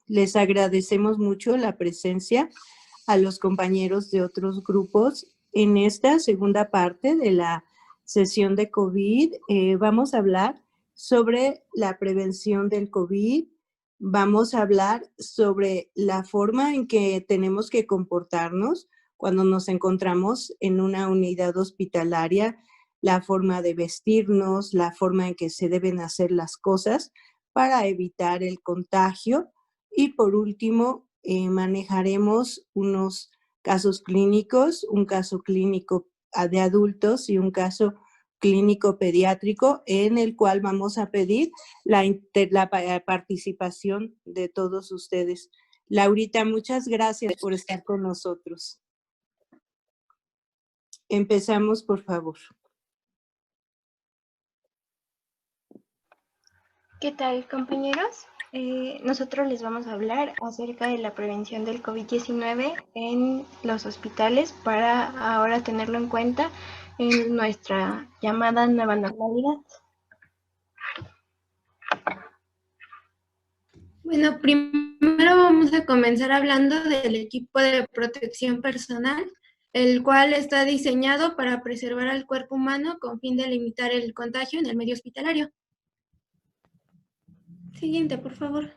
Les agradecemos mucho la presencia a los compañeros de otros grupos. En esta segunda parte de la sesión de COVID vamos a hablar sobre la prevención del COVID, vamos a hablar sobre la forma en que tenemos que comportarnos cuando nos encontramos en una unidad hospitalaria, la forma de vestirnos, la forma en que se deben hacer las cosas para evitar el contagio. Y por último, manejaremos unos casos clínicos, un caso clínico de adultos y un caso clínico pediátrico, en el cual vamos a pedir la participación de todos ustedes. Laurita, muchas gracias por estar con nosotros. Empezamos, por favor. ¿Qué tal, compañeros? Nosotros les vamos a hablar acerca de la prevención del COVID-19 en los hospitales para ahora tenerlo en cuenta en nuestra llamada nueva normalidad. Bueno, primero vamos a comenzar hablando del equipo de protección personal, el cual está diseñado para preservar al cuerpo humano con fin de limitar el contagio en el medio hospitalario. Siguiente, por favor.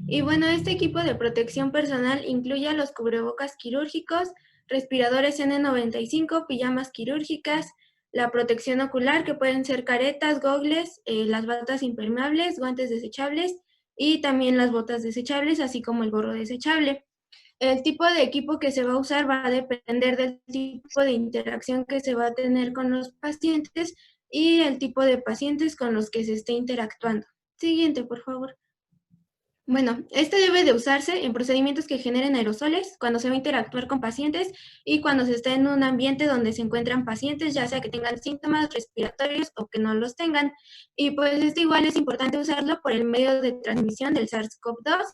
Y bueno, este equipo de protección personal incluye a los cubrebocas quirúrgicos, respiradores N95, pijamas quirúrgicas, la protección ocular, que pueden ser caretas, gogles, las batas impermeables, guantes desechables y también las botas desechables, así como el gorro desechable. El tipo de equipo que se va a usar va a depender del tipo de interacción que se va a tener con los pacientes y el tipo de pacientes con los que se esté interactuando. Siguiente, por favor. Bueno, este debe de usarse en procedimientos que generen aerosoles, cuando se va a interactuar con pacientes y cuando se está en un ambiente donde se encuentran pacientes, ya sea que tengan síntomas respiratorios o que no los tengan. Y pues este igual es importante usarlo por el medio de transmisión del SARS-CoV-2,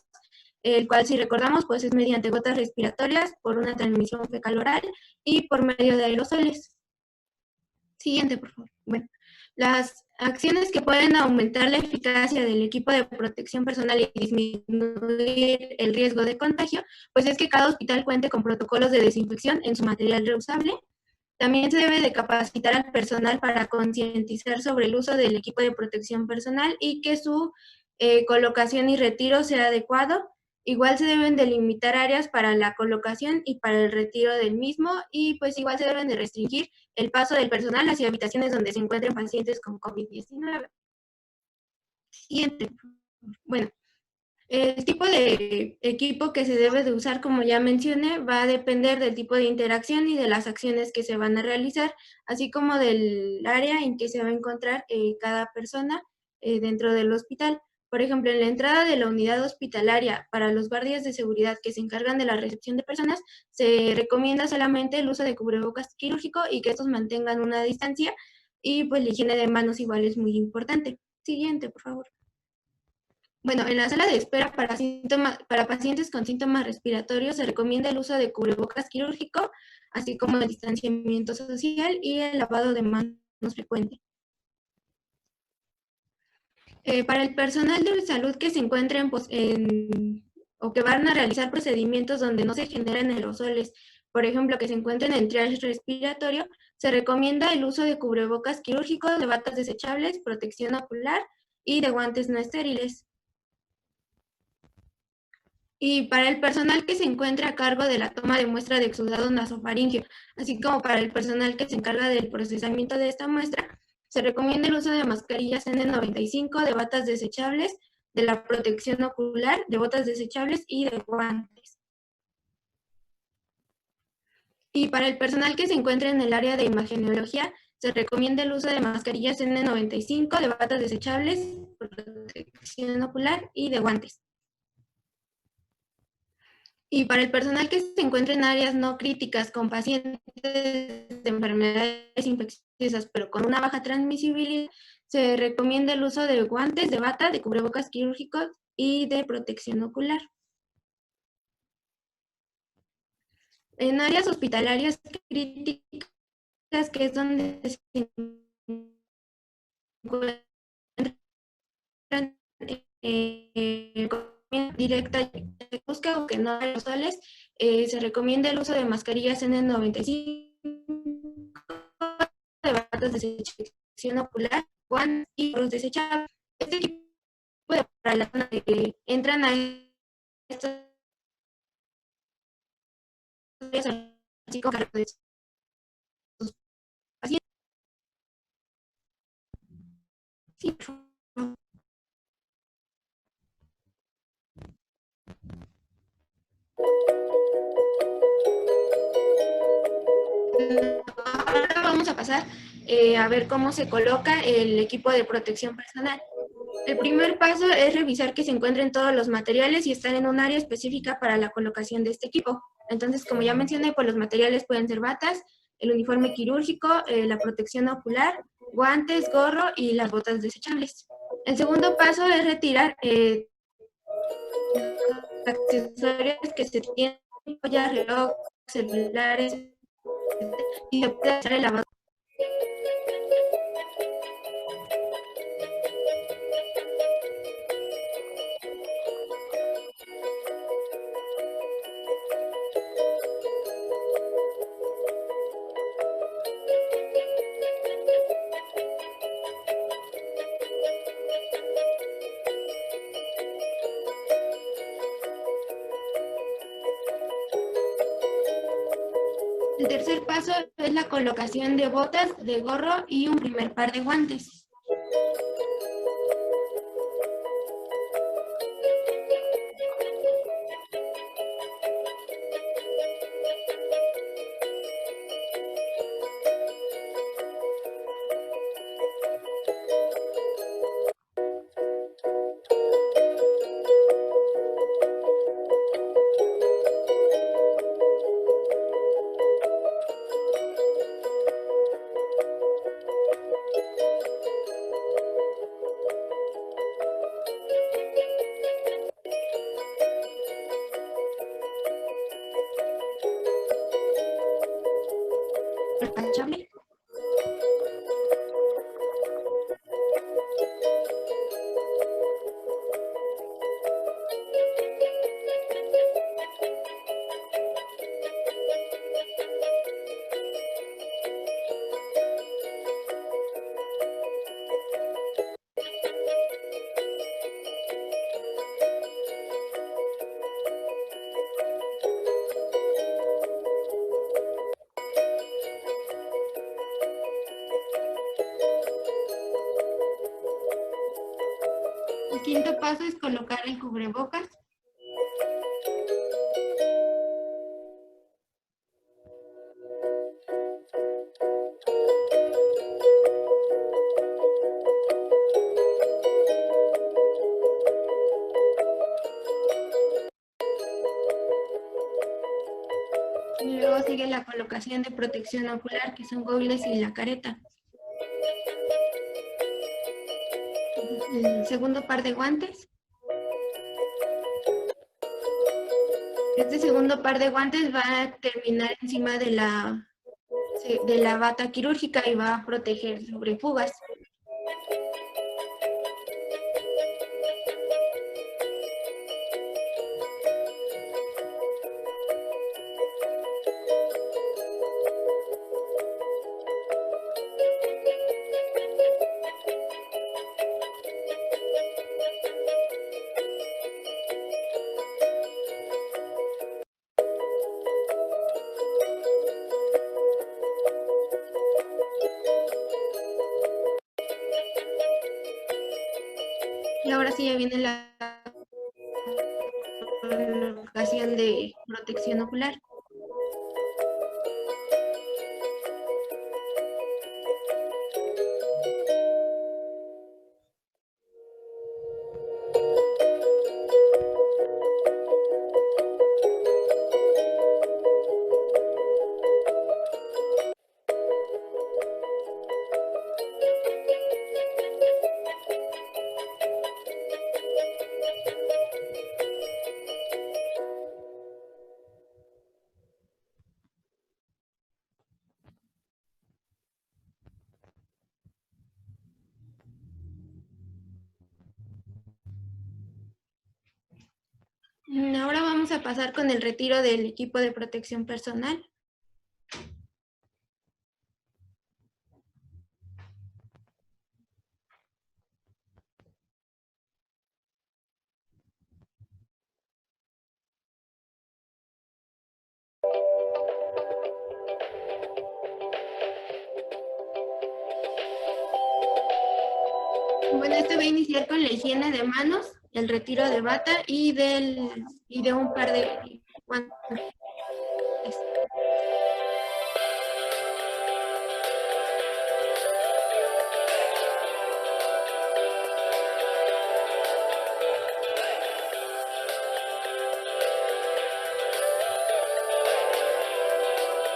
el cual, si recordamos, pues es mediante gotas respiratorias, por una transmisión fecal-oral y por medio de aerosoles. Siguiente, por favor. Bueno, las acciones que pueden aumentar la eficacia del equipo de protección personal y disminuir el riesgo de contagio, pues es que cada hospital cuente con protocolos de desinfección en su material reusable. También se debe de capacitar al personal para concientizar sobre el uso del equipo de protección personal y que su colocación y retiro sea adecuado. Igual se deben delimitar áreas para la colocación y para el retiro del mismo, y pues igual se deben de restringir el paso del personal hacia habitaciones donde se encuentren pacientes con COVID-19. Siguiente. Bueno, el tipo de equipo que se debe de usar, como ya mencioné, va a depender del tipo de interacción y de las acciones que se van a realizar, así como del área en que se va a encontrar cada persona dentro del hospital. Por ejemplo, en la entrada de la unidad hospitalaria, para los guardias de seguridad que se encargan de la recepción de personas, se recomienda solamente el uso de cubrebocas quirúrgico y que estos mantengan una distancia, y pues la higiene de manos igual es muy importante. Siguiente, por favor. Bueno, en la sala de espera para pacientes con síntomas respiratorios se recomienda el uso de cubrebocas quirúrgico, así como el distanciamiento social y el lavado de manos frecuente. Para el personal de salud que se encuentre o que van a realizar procedimientos donde no se generan aerosoles, por ejemplo, que se encuentren en triage respiratorio, se recomienda el uso de cubrebocas quirúrgicos, de batas desechables, protección ocular y de guantes no estériles. Y para el personal que se encuentra a cargo de la toma de muestra de exudado nasofaríngeo, así como para el personal que se encarga del procesamiento de esta muestra, se recomienda el uso de mascarillas N95, de batas desechables, de la protección ocular, de botas desechables y de guantes. Y para el personal que se encuentra en el área de imagenología, se recomienda el uso de mascarillas N95, de batas desechables, protección ocular y de guantes. Y para el personal que se encuentre en áreas no críticas con pacientes de enfermedades infecciosas, pero con una baja transmisibilidad, se recomienda el uso de guantes, de bata, de cubrebocas quirúrgicos y de protección ocular. En áreas hospitalarias críticas, que es donde se encuentran directa busca o que no hay aerosoles, se recomienda el uso de mascarillas N95, de batas de desinfección ocular, guantes y gorros desechables. Este equipo para la zona de que entran a estos así como de sus pacientes. Sí, por favor. Ahora vamos a pasar a ver cómo se coloca el equipo de protección personal. El primer paso es revisar que se encuentren todos los materiales y están en un área específica para la colocación de este equipo. Entonces, como ya mencioné, pues los materiales pueden ser batas, el uniforme quirúrgico, la protección ocular, guantes, gorro y las botas desechables. El segundo paso es retirar accesorios que se tienen, joyas, reloj, celulares, y se puede hacer el lavado. El tercer paso es la colocación de botas, de gorro y un primer par de guantes. El quinto paso es colocar el cubrebocas. Y luego sigue la colocación de protección ocular, que son gogles y la careta. El segundo par de guantes. Este segundo par de guantes va a terminar encima de la bata quirúrgica y va a proteger sobre fugas. Y ahora sí ya viene la colocación de protección ocular. Ahora vamos a pasar con el retiro del equipo de protección personal. Bueno, este va a iniciar con la higiene de manos, el retiro de bata y de un par de guantes.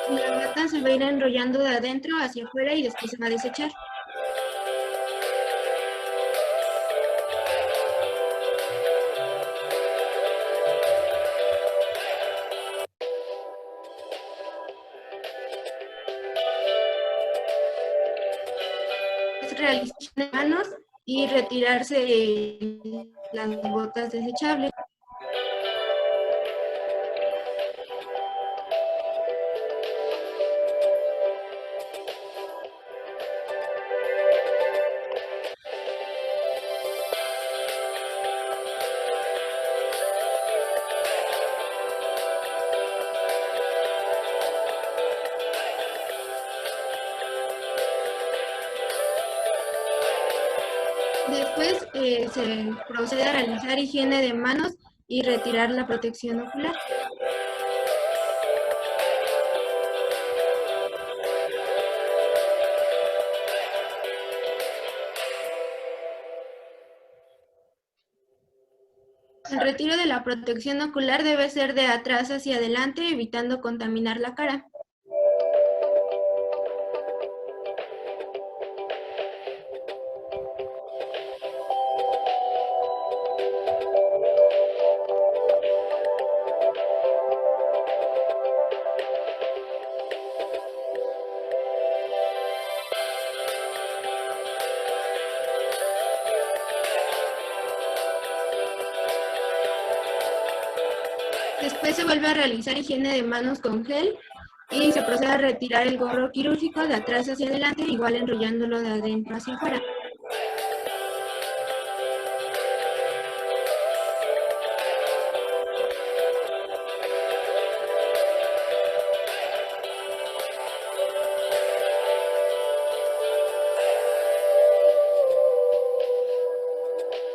La bata se va a ir enrollando de adentro hacia afuera y después se va a desechar. Es realizar de manos y retirarse las botas desechables. Después se procede a realizar higiene de manos y retirar la protección ocular. El retiro de la protección ocular debe ser de atrás hacia adelante, evitando contaminar la cara. Después se vuelve a realizar higiene de manos con gel y se procede a retirar el gorro quirúrgico de atrás hacia adelante, igual enrollándolo de adentro hacia afuera.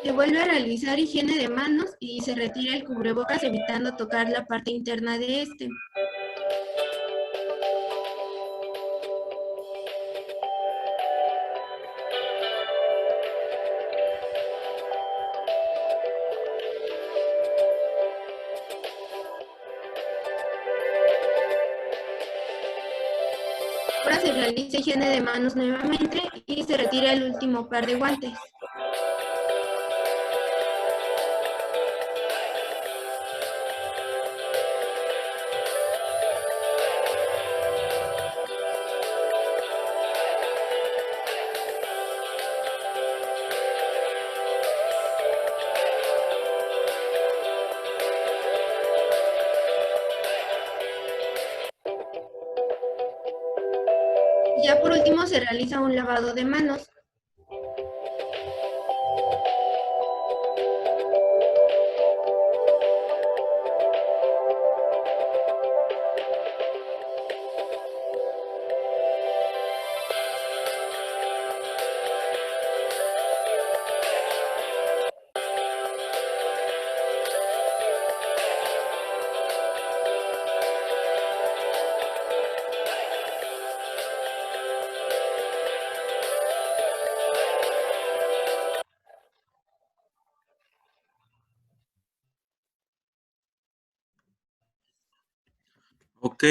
Se vuelve a realizar higiene de manos y se retira el cubrebocas evitando tocar la parte interna de este. Ahora se realiza higiene de manos nuevamente y se retira el último par de guantes. Ya por último se realiza un lavado de manos. Ok,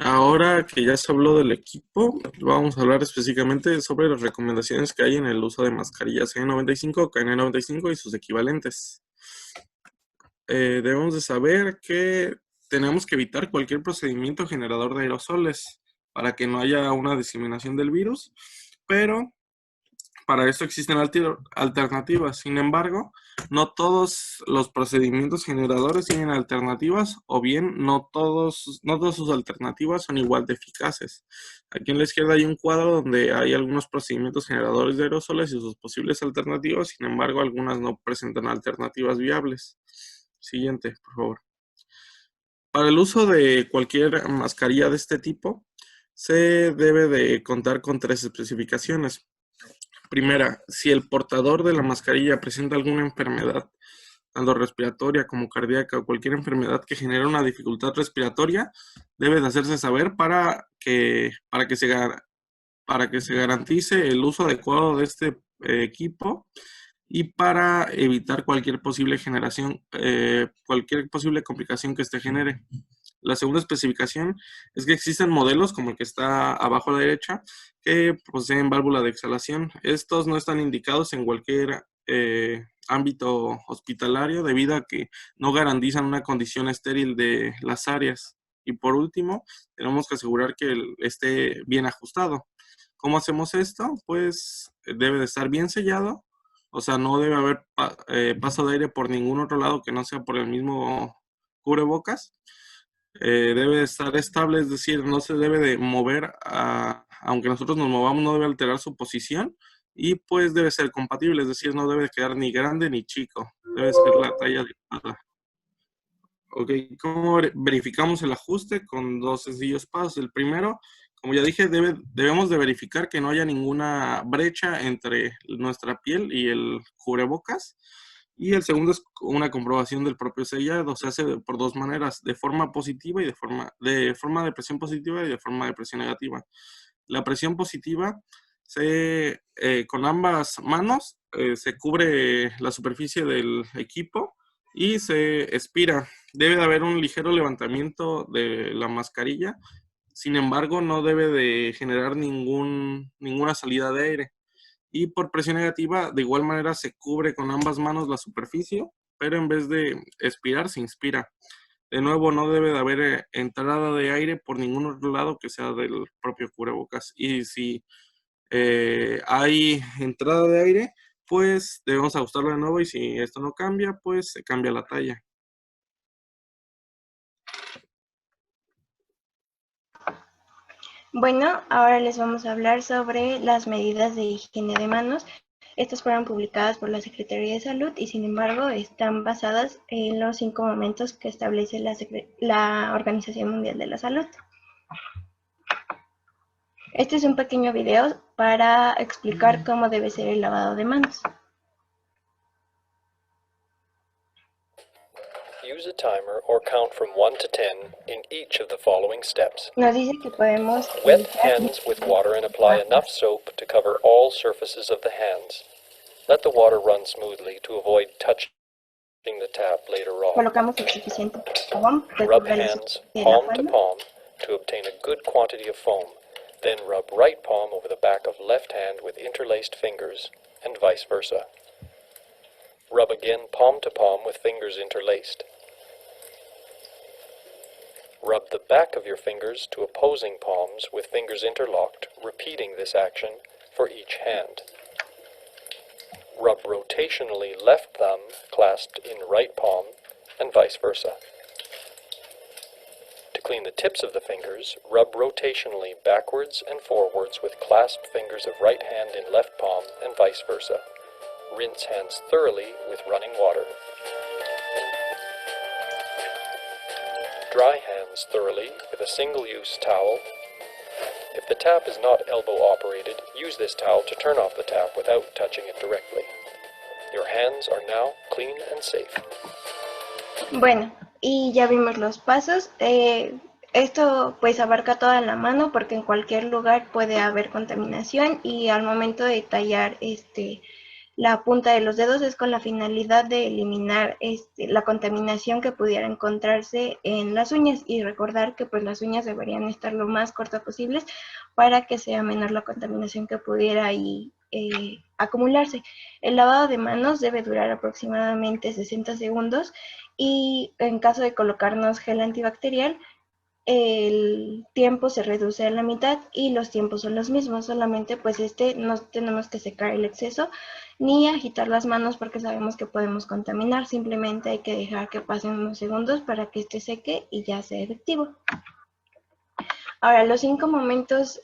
ahora que ya se habló del equipo, vamos a hablar específicamente sobre las recomendaciones que hay en el uso de mascarillas N95, KN95 y sus equivalentes. Debemos de saber que tenemos que evitar cualquier procedimiento generador de aerosoles para que no haya una diseminación del virus, pero para eso existen alternativas. Sin embargo, no todos los procedimientos generadores tienen alternativas, o bien no todas sus alternativas son igual de eficaces. Aquí en la izquierda hay un cuadro donde hay algunos procedimientos generadores de aerosoles y sus posibles alternativas. Sin embargo, algunas no presentan alternativas viables. Siguiente, por favor. Para el uso de cualquier mascarilla de este tipo, se debe de contar con 3 especificaciones. Primera, si el portador de la mascarilla presenta alguna enfermedad, tanto respiratoria como cardíaca, o cualquier enfermedad que genere una dificultad respiratoria, debe de hacerse saber para que se garantice el uso adecuado de este equipo y para evitar cualquier posible complicación que este genere. La segunda especificación es que existen modelos, como el que está abajo a la derecha, que poseen válvula de exhalación. Estos no están indicados en cualquier ámbito hospitalario debido a que no garantizan una condición estéril de las áreas. Y por último, tenemos que asegurar que esté bien ajustado. ¿Cómo hacemos esto? Pues debe de estar bien sellado, o sea, no debe haber paso de aire por ningún otro lado que no sea por el mismo cubrebocas. Debe de estar estable, es decir, no se debe de mover, aunque nosotros nos movamos, no debe alterar su posición, y pues debe ser compatible, es decir, no debe quedar ni grande ni chico, debe ser la talla adecuada. Ok, ¿cómo verificamos el ajuste? Con 2 sencillos pasos. El primero, como ya dije, debemos de verificar que no haya ninguna brecha entre nuestra piel y el cubrebocas. Y el segundo es una comprobación del propio sellado. Se hace por 2 maneras, de forma positiva y de forma de presión positiva y de forma de presión negativa. La presión positiva, con ambas manos, se cubre la superficie del equipo y se expira. Debe de haber un ligero levantamiento de la mascarilla. Sin embargo, no debe de generar ninguna salida de aire. Y por presión negativa, de igual manera, se cubre con ambas manos la superficie, pero en vez de expirar, se inspira. De nuevo, no debe de haber entrada de aire por ningún otro lado que sea del propio cubrebocas. Y si hay entrada de aire, pues debemos ajustarlo de nuevo, y si esto no cambia, pues se cambia la talla. Bueno, ahora les vamos a hablar sobre las medidas de higiene de manos. Estas fueron publicadas por la Secretaría de Salud y, sin embargo, están basadas en los 5 momentos que establece la Organización Mundial de la Salud. Este es un pequeño video para explicar cómo debe ser el lavado de manos. Use a timer or count from 1 to 10 in each of the following steps. Nos dice que podemos Wet hands with water and apply enough soap to cover all surfaces of the hands. Let the water run smoothly to avoid touching the tap later on. colocamos el suficiente jabón que Rub cubra la hands superficie de la palm to palma. palm to obtain a good quantity of foam. Then rub right palm over the back of left hand with interlaced fingers, and vice versa. Rub again palm to palm with fingers interlaced. Rub the back of your fingers to opposing palms with fingers interlocked, repeating this action for each hand. Rub rotationally left thumb clasped in right palm, and vice versa. To clean the tips of the fingers, rub rotationally backwards and forwards with clasped fingers of right hand in left palm, and vice versa. Rinse hands thoroughly with running water. Dry hands thoroughly with a single-use towel. If the tap is not elbow-operated, use this towel to turn off the tap without touching it directly. Your hands are now clean and safe. Bueno, y ya vimos los pasos. Esto pues abarca toda la mano porque en cualquier lugar puede haber contaminación, y al momento de tallar la punta de los dedos es con la finalidad de eliminar la contaminación que pudiera encontrarse en las uñas, y recordar que pues las uñas deberían estar lo más cortas posibles para que sea menor la contaminación que pudiera ahí acumularse. El lavado de manos debe durar aproximadamente 60 segundos, y en caso de colocarnos gel antibacterial, el tiempo se reduce a la mitad y los tiempos son los mismos, solamente pues no tenemos que secar el exceso ni agitar las manos porque sabemos que podemos contaminar, simplemente hay que dejar que pasen unos segundos para que seque y ya sea efectivo. Ahora, los 5 momentos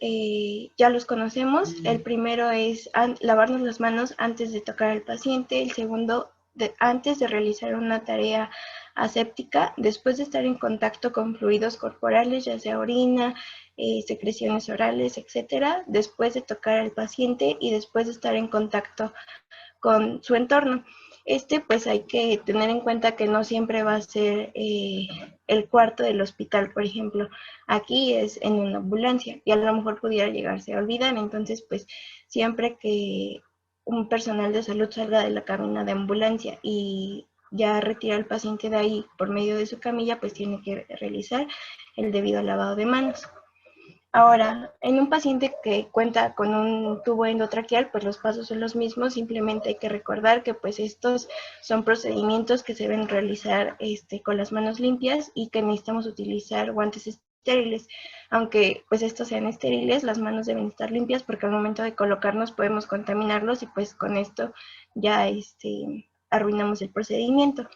ya los conocemos. El primero es lavarnos las manos antes de tocar al paciente. El segundo, antes de realizar una tarea aséptica, después de estar en contacto con fluidos corporales, ya sea orina, secreciones orales, etcétera, después de tocar al paciente y después de estar en contacto con su entorno. Pues hay que tener en cuenta que no siempre va a ser el cuarto del hospital, por ejemplo. Aquí es en una ambulancia y a lo mejor pudiera llegarse a olvidar. Entonces, pues siempre que un personal de salud salga de la cabina de ambulancia y ya retira al paciente de ahí por medio de su camilla, pues tiene que realizar el debido lavado de manos. Ahora, en un paciente que cuenta con un tubo endotraqueal, pues los pasos son los mismos, simplemente hay que recordar que pues estos son procedimientos que se deben realizar con las manos limpias y que necesitamos utilizar guantes estériles. Aunque pues estos sean estériles, las manos deben estar limpias porque al momento de colocarnos podemos contaminarlos y pues con esto ya arruinamos el procedimiento.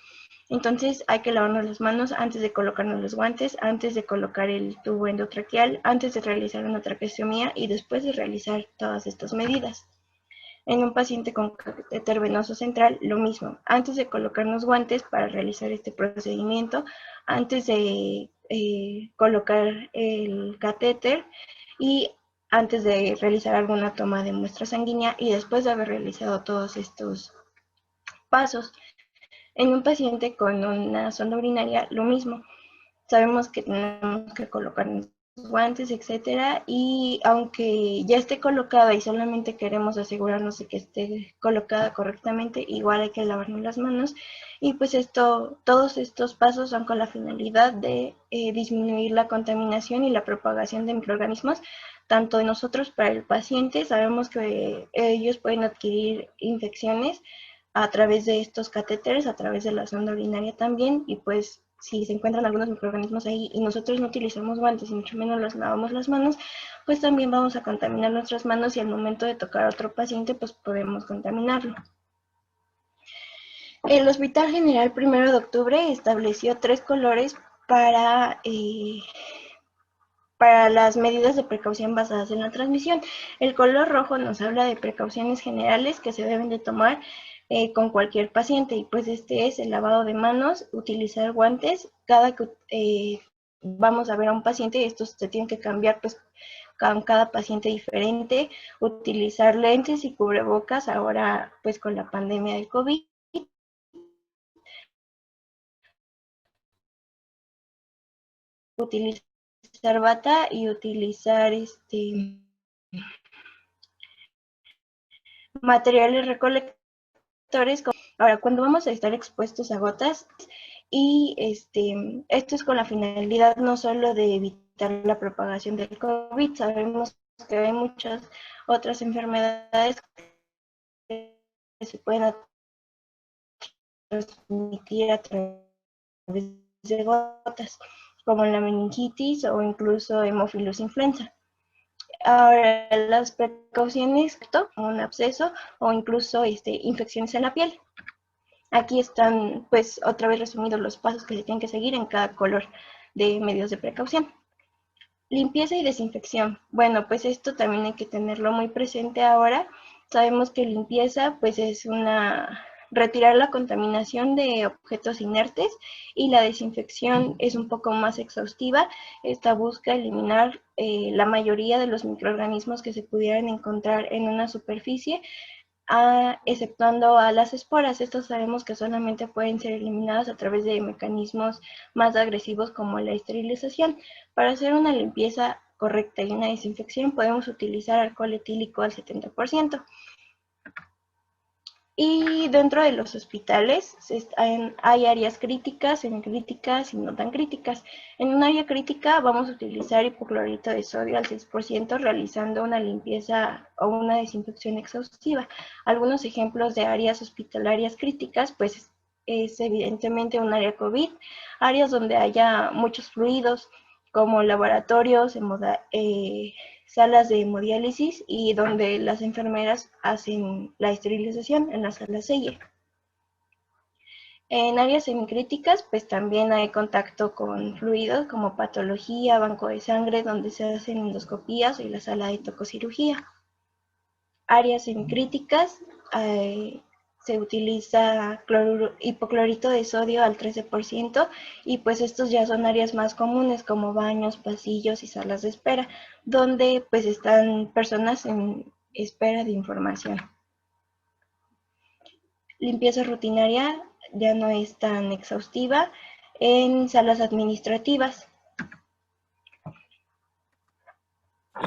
Entonces hay que lavarnos las manos antes de colocarnos los guantes, antes de colocar el tubo endotraqueal, antes de realizar una traqueostomía y después de realizar todas estas medidas. En un paciente con catéter venoso central, lo mismo. Antes de colocarnos guantes para realizar este procedimiento, antes de colocar el catéter y antes de realizar alguna toma de muestra sanguínea y después de haber realizado todos estos pasos. En un paciente con una sonda urinaria, lo mismo. Sabemos que tenemos que colocarnos guantes, etcétera, y aunque ya esté colocada y solamente queremos asegurarnos de que esté colocada correctamente, igual hay que lavarnos las manos. Y pues todos estos pasos son con la finalidad de disminuir la contaminación y la propagación de microorganismos, tanto de nosotros para el paciente. Sabemos que ellos pueden adquirir infecciones a través de estos catéteres, a través de la sonda urinaria también, y pues si se encuentran algunos microorganismos ahí y nosotros no utilizamos guantes y mucho menos los lavamos las manos, pues también vamos a contaminar nuestras manos y al momento de tocar a otro paciente pues podemos contaminarlo. El Hospital General 1 de Octubre estableció 3 colores para las medidas de precaución basadas en la transmisión. El color rojo nos habla de precauciones generales que se deben de tomar con cualquier paciente, y pues es el lavado de manos, utilizar guantes, cada que vamos a ver a un paciente, estos se tienen que cambiar pues con cada paciente diferente, utilizar lentes y cubrebocas ahora pues con la pandemia del COVID. Utilizar bata y utilizar materiales recolectores. Ahora, cuando vamos a estar expuestos a gotas, y esto es con la finalidad no solo de evitar la propagación del COVID, sabemos que hay muchas otras enfermedades que se pueden transmitir a través de gotas, como la meningitis o incluso Haemophilus influenza. Ahora, las precauciones, como un absceso o incluso infecciones en la piel. Aquí están, pues, otra vez resumidos los pasos que se tienen que seguir en cada color de medios de precaución. Limpieza y desinfección. Bueno, pues esto también hay que tenerlo muy presente ahora. Sabemos que limpieza, pues, es retirar la contaminación de objetos inertes, y la desinfección es un poco más exhaustiva. Esta busca eliminar la mayoría de los microorganismos que se pudieran encontrar en una superficie, exceptuando a las esporas. Estas sabemos que solamente pueden ser eliminadas a través de mecanismos más agresivos como la esterilización. Para hacer una limpieza correcta y una desinfección podemos utilizar alcohol etílico al 70%. Y dentro de los hospitales hay áreas críticas, semicríticas y no tan críticas. En un área crítica vamos a utilizar hipoclorito de sodio al 6%, realizando una limpieza o una desinfección exhaustiva. Algunos ejemplos de áreas hospitalarias críticas, pues es evidentemente un área COVID, áreas donde haya muchos fluidos, como laboratorios, salas de hemodiálisis y donde las enfermeras hacen la esterilización en la sala selle. En áreas semicríticas, pues también hay contacto con fluidos como patología, banco de sangre, donde se hacen endoscopías y la sala de tococirugía. Áreas semicríticas, se utiliza hipoclorito de sodio al 13% y pues estos ya son áreas más comunes como baños, pasillos y salas de espera, donde pues están personas en espera de información. Limpieza rutinaria ya no es tan exhaustiva en salas administrativas.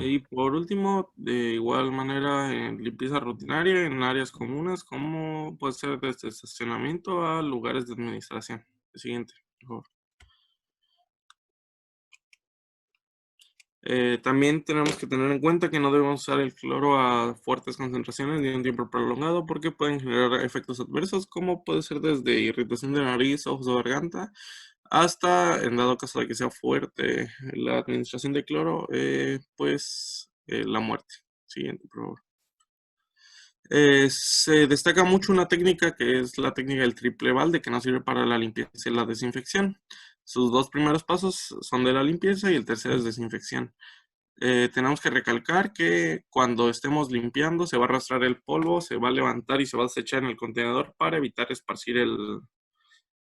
Y por último, de igual manera, en limpieza rutinaria en áreas comunes, como puede ser desde estacionamiento a lugares de administración. El siguiente, por favor. También tenemos que tener en cuenta que no debemos usar el cloro a fuertes concentraciones ni un tiempo prolongado porque pueden generar efectos adversos como puede ser desde irritación de nariz, ojos o garganta hasta, en dado caso de que sea fuerte la administración de cloro, la muerte. Siguiente, por favor. Se destaca mucho una técnica que es la técnica del triple balde, que nos sirve para la limpieza y la desinfección. Sus dos primeros pasos son de la limpieza y el tercero es desinfección. Tenemos que recalcar que cuando estemos limpiando se va a arrastrar el polvo, se va a levantar y se va a desechar en el contenedor para evitar esparcir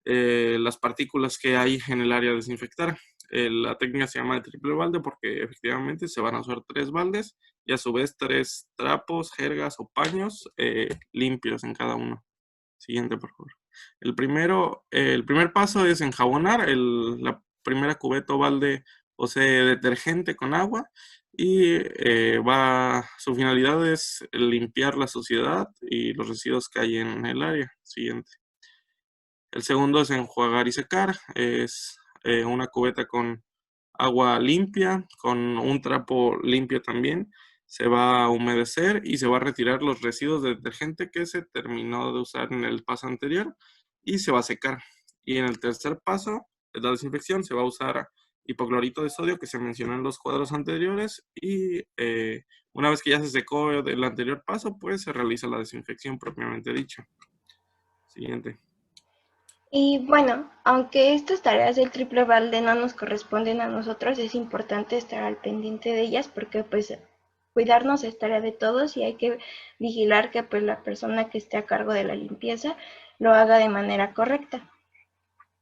las partículas que hay en el área a desinfectar. La técnica se llama de triple balde porque efectivamente se van a usar 3 baldes y a su vez 3 trapos, jergas o paños limpios en cada uno. Siguiente, por favor. El primer paso es enjabonar. La primera cubeta o balde posee detergente con agua y su finalidad es limpiar la suciedad y los residuos que hay en el área. Siguiente. El segundo es enjuagar y secar. Es una cubeta con agua limpia, con un trapo limpio también. Se va a humedecer y se va a retirar los residuos de detergente que se terminó de usar en el paso anterior y se va a secar. Y en el tercer paso, de la desinfección, se va a usar hipoclorito de sodio que se mencionó en los cuadros anteriores y una vez que ya se secó del anterior paso, pues se realiza la desinfección propiamente dicha. Siguiente. Y bueno, aunque estas tareas del triple balde no nos corresponden a nosotros, es importante estar al pendiente de ellas porque pues cuidarnos es tarea de todos y hay que vigilar que pues la persona que esté a cargo de la limpieza lo haga de manera correcta.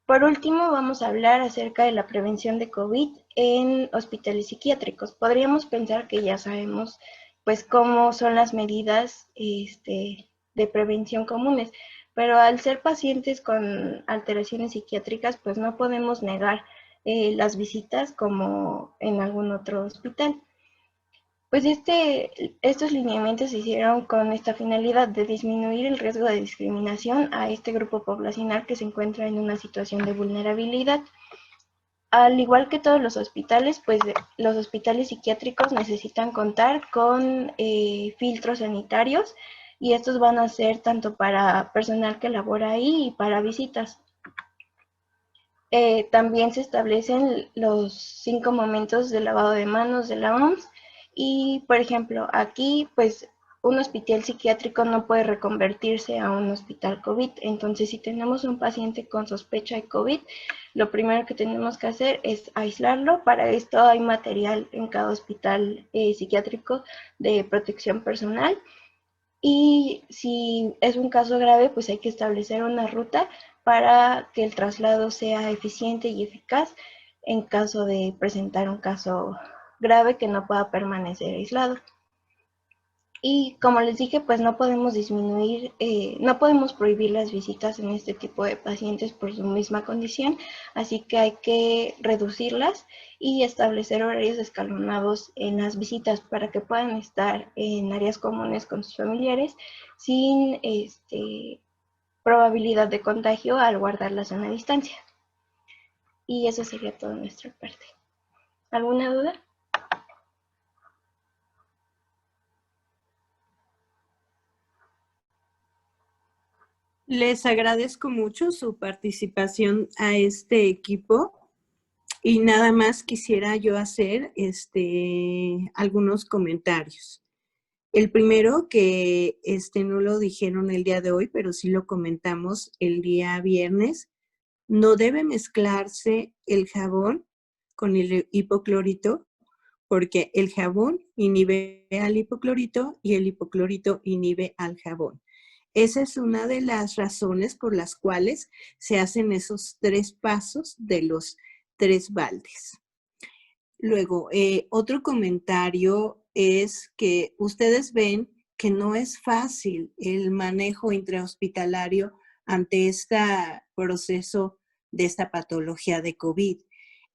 Por último, vamos a hablar acerca de la prevención de COVID en hospitales psiquiátricos. Podríamos pensar que ya sabemos pues cómo son las medidas de prevención comunes, pero al ser pacientes con alteraciones psiquiátricas, pues no podemos negar las visitas como en algún otro hospital. Pues estos lineamientos se hicieron con esta finalidad de disminuir el riesgo de discriminación a este grupo poblacional que se encuentra en una situación de vulnerabilidad. Al igual que todos los hospitales, pues los hospitales psiquiátricos necesitan contar con filtros sanitarios y estos van a ser tanto para personal que labora ahí y para visitas. También se establecen los 5 momentos de lavado de manos de la OMS y, por ejemplo, aquí pues un hospital psiquiátrico no puede reconvertirse a un hospital COVID. Entonces, si tenemos un paciente con sospecha de COVID, lo primero que tenemos que hacer es aislarlo. Para esto hay material en cada hospital psiquiátrico de protección personal. Y si es un caso grave, pues hay que establecer una ruta para que el traslado sea eficiente y eficaz en caso de presentar un caso grave que no pueda permanecer aislado. Y como les dije, pues no podemos no podemos prohibir las visitas en este tipo de pacientes por su misma condición, así que hay que reducirlas y establecer horarios escalonados en las visitas para que puedan estar en áreas comunes con sus familiares sin probabilidad de contagio al guardar la sana distancia. Y eso sería todo de nuestra parte. ¿Alguna duda? Les agradezco mucho su participación a este equipo. Y nada más quisiera yo hacer algunos comentarios. El primero, que no lo dijeron el día de hoy, pero sí lo comentamos el día viernes, no debe mezclarse el jabón con el hipoclorito, porque el jabón inhibe al hipoclorito y el hipoclorito inhibe al jabón. Esa es una de las razones por las cuales se hacen esos 3 pasos de los 3 baldes. Luego, otro comentario es que ustedes ven que no es fácil el manejo intrahospitalario ante este proceso de esta patología de COVID.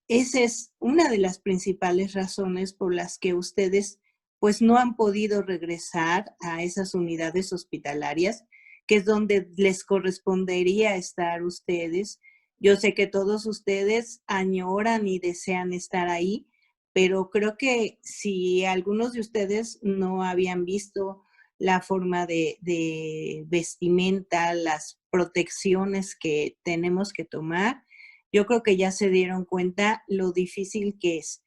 Esa es una de las principales razones por las que ustedes pues no han podido regresar a esas unidades hospitalarias, que es donde les correspondería estar ustedes. Yo sé que todos ustedes añoran y desean estar ahí, pero creo que si algunos de ustedes no habían visto la forma de vestimenta, las protecciones que tenemos que tomar, yo creo que ya se dieron cuenta lo difícil que es.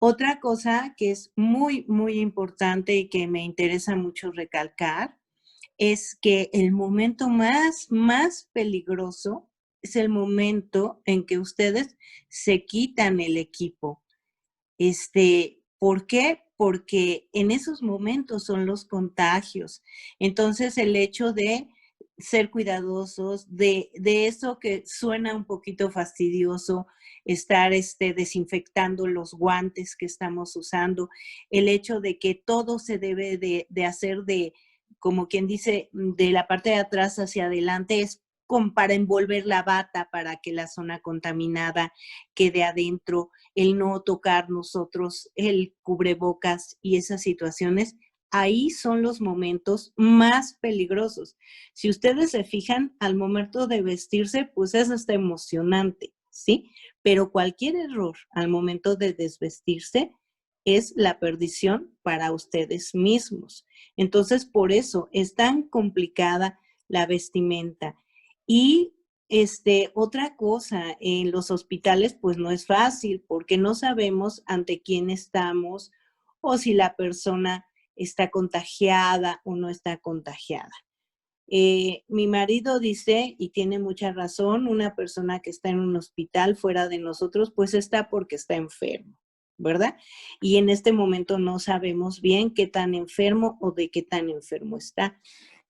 Otra cosa que es muy, muy importante y que me interesa mucho recalcar es que el momento más peligroso es el momento en que ustedes se quitan el equipo. ¿Por qué? Porque en esos momentos son los contagios. Entonces, el hecho de ser cuidadosos, de eso que suena un poquito fastidioso, estar desinfectando los guantes que estamos usando, el hecho de que todo se debe de hacer como quien dice, de la parte de atrás hacia adelante, es como para envolver la bata para que la zona contaminada quede adentro, el no tocar nosotros el cubrebocas y esas situaciones. Ahí son los momentos más peligrosos. Si ustedes se fijan, al momento de vestirse, pues eso está emocionante, ¿sí? Pero cualquier error al momento de desvestirse es la perdición para ustedes mismos. Entonces, por eso es tan complicada la vestimenta. Y otra cosa, en los hospitales pues no es fácil porque no sabemos ante quién estamos o si la persona está contagiada o no está contagiada. Mi marido dice, y tiene mucha razón, una persona que está en un hospital fuera de nosotros, pues está porque está enfermo, ¿verdad? Y en este momento no sabemos bien qué tan enfermo o de qué tan enfermo está.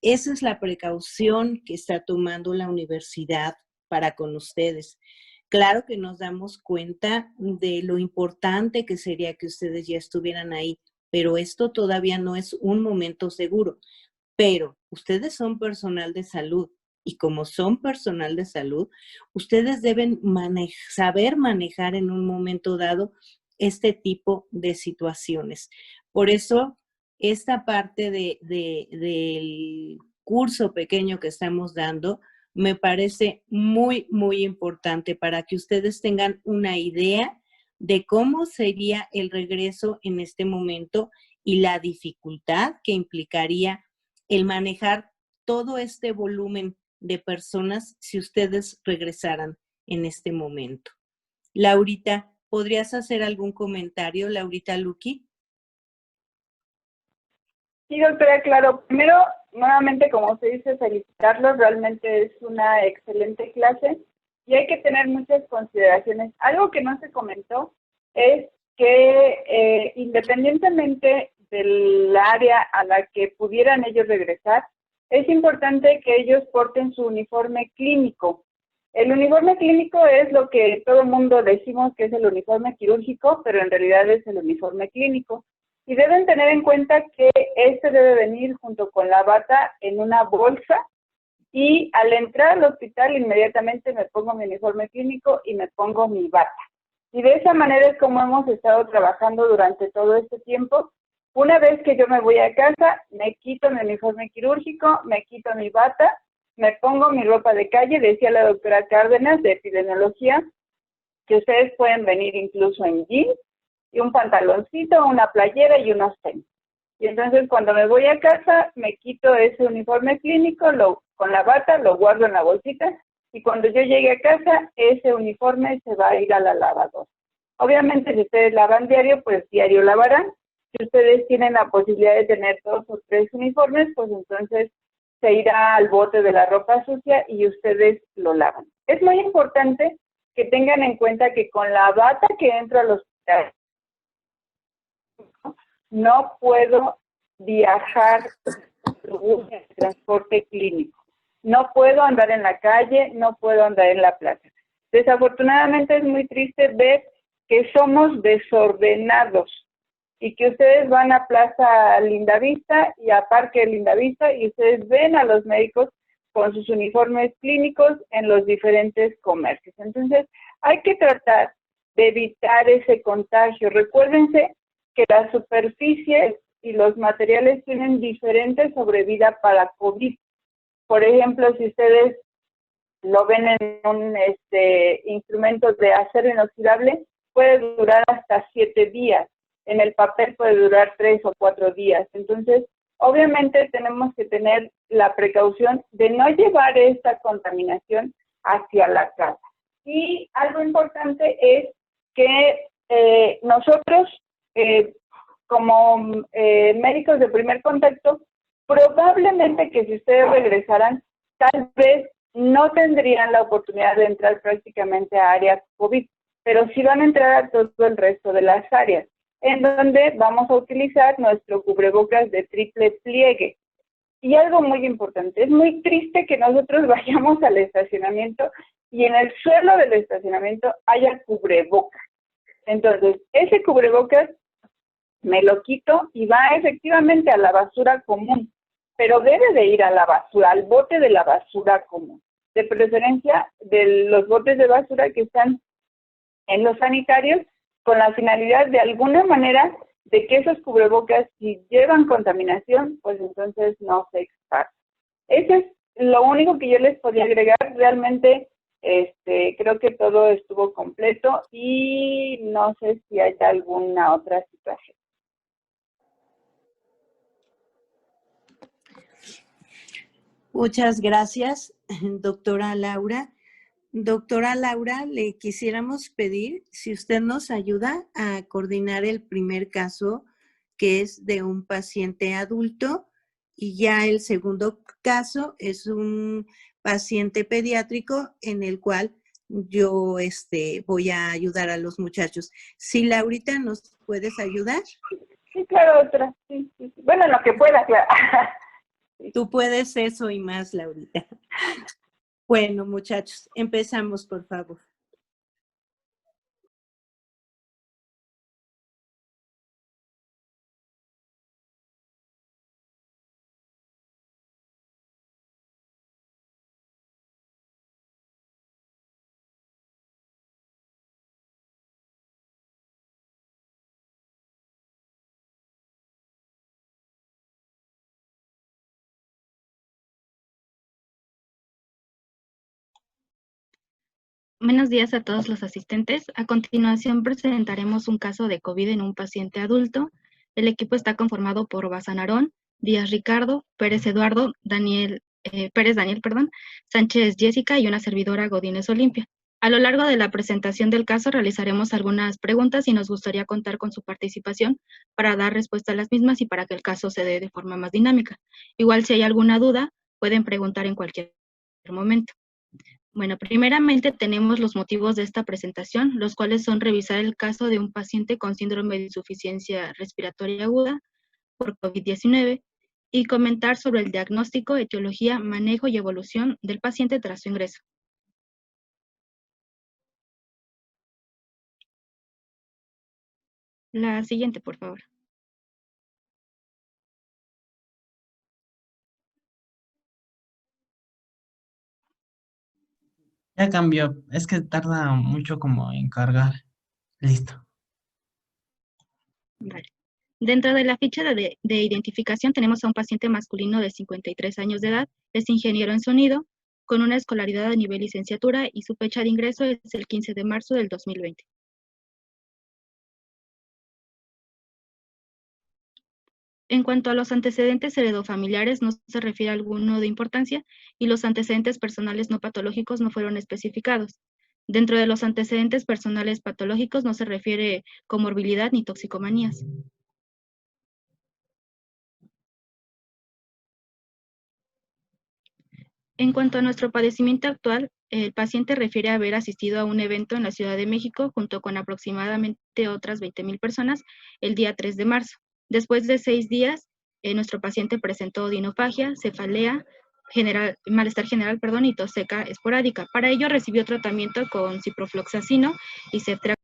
Esa es la precaución que está tomando la universidad para con ustedes. Claro que nos damos cuenta de lo importante que sería que ustedes ya estuvieran ahí, pero esto todavía no es un momento seguro. Pero ustedes son personal de salud y como son personal de salud, ustedes deben saber manejar en un momento dado este tipo de situaciones. Por eso, esta parte del curso pequeño que estamos dando me parece muy, muy importante para que ustedes tengan una idea de cómo sería el regreso en este momento y la dificultad que implicaría el manejar todo este volumen de personas si ustedes regresaran en este momento. Laurita, ¿podrías hacer algún comentario, Laurita Luqui? Sí, doctora, claro. Primero, nuevamente, como usted dice, felicitarlos. Realmente es una excelente clase y hay que tener muchas consideraciones. Algo que no se comentó es que independientemente del área a la que pudieran ellos regresar, es importante que ellos porten su uniforme clínico. El uniforme clínico es lo que todo el mundo decimos que es el uniforme quirúrgico, pero en realidad es el uniforme clínico. Y deben tener en cuenta que este debe venir junto con la bata en una bolsa y al entrar al hospital inmediatamente me pongo mi uniforme clínico y me pongo mi bata. Y de esa manera es como hemos estado trabajando durante todo este tiempo. Una vez que yo me voy a casa, me quito mi uniforme quirúrgico, me quito mi bata, me pongo mi ropa de calle. Decía la doctora Cárdenas de epidemiología que ustedes pueden venir incluso en jeans y un pantaloncito, una playera y unos tenis. Y entonces cuando me voy a casa, me quito ese uniforme clínico, con la bata, lo guardo en la bolsita y cuando yo llegue a casa, ese uniforme se va a ir a la lavadora. Obviamente, si ustedes lavan diario, pues diario lavarán. Si ustedes tienen la posibilidad de tener 2 o 3 uniformes, pues entonces se irá al bote de la ropa sucia y ustedes lo lavan. Es muy importante que tengan en cuenta que con la bata que entro al hospital, no puedo viajar en transporte clínico. No puedo andar en la calle, no puedo andar en la plaza. Desafortunadamente es muy triste ver que somos desordenados y que ustedes van a Plaza Lindavista y a Parque Lindavista y ustedes ven a los médicos con sus uniformes clínicos en los diferentes comercios. Entonces, hay que tratar de evitar ese contagio. Recuérdense que las superficies y los materiales tienen diferente sobrevida para COVID. Por ejemplo, si ustedes lo ven en un instrumento de acero inoxidable, puede durar hasta 7 días. En el papel puede durar 3 o 4 días. Entonces, obviamente tenemos que tener la precaución de no llevar esta contaminación hacia la casa. Y algo importante es que nosotros, como médicos de primer contacto, probablemente que si ustedes regresaran, tal vez no tendrían la oportunidad de entrar prácticamente a áreas COVID, pero sí van a entrar a todo el resto de las áreas, en donde vamos a utilizar nuestro cubrebocas de triple pliegue. Y algo muy importante, es muy triste que nosotros vayamos al estacionamiento y en el suelo del estacionamiento haya cubrebocas. Entonces, ese cubrebocas me lo quito y va efectivamente a la basura común, pero debe de ir a la basura, al bote de la basura común. De preferencia de los botes de basura que están en los sanitarios, con la finalidad de alguna manera de que esos cubrebocas, si llevan contaminación, pues entonces no se esparcen. Eso es lo único que yo les podía agregar. Realmente creo que todo estuvo completo y no sé si hay alguna otra situación. Muchas gracias, doctora Laura. Doctora Laura, le quisiéramos pedir si usted nos ayuda a coordinar el primer caso, que es de un paciente adulto, y ya el segundo caso es un paciente pediátrico en el cual yo voy a ayudar a los muchachos. Si Laurita, ¿nos puedes ayudar? Sí, claro, doctora. Sí. Bueno, lo que pueda, claro. Tú puedes eso y más, Laurita. Bueno, muchachos, empezamos, por favor. Buenos días a todos los asistentes. A continuación presentaremos un caso de COVID en un paciente adulto. El equipo está conformado por Bazán Aarón, Díaz Ricardo, Pérez Eduardo, Pérez Daniel, Sánchez Jessica y una servidora Godínez Olimpia. A lo largo de la presentación del caso realizaremos algunas preguntas y nos gustaría contar con su participación para dar respuesta a las mismas y para que el caso se dé de forma más dinámica. Igual si hay alguna duda, pueden preguntar en cualquier momento. Bueno, primeramente tenemos los motivos de esta presentación, los cuales son revisar el caso de un paciente con síndrome de insuficiencia respiratoria aguda por COVID-19 y comentar sobre el diagnóstico, etiología, manejo y evolución del paciente tras su ingreso. La siguiente, por favor. Ya cambió. Es que tarda mucho como en cargar. Listo. Vale. Dentro de la ficha de identificación tenemos a un paciente masculino de 53 años de edad, es ingeniero en sonido, con una escolaridad a nivel licenciatura y su fecha de ingreso es el 15 de marzo del 2020. En cuanto a los antecedentes heredofamiliares, no se refiere a alguno de importancia y los antecedentes personales no patológicos no fueron especificados. Dentro de los antecedentes personales patológicos no se refiere comorbilidad ni toxicomanías. En cuanto a nuestro padecimiento actual, el paciente refiere haber asistido a un evento en la Ciudad de México junto con aproximadamente otras 20,000 personas el día 3 de marzo. Después de 6 días, nuestro paciente presentó odinofagia, cefalea, malestar general, y tos seca esporádica. Para ello recibió tratamiento con ciprofloxacino y ceftriaxona.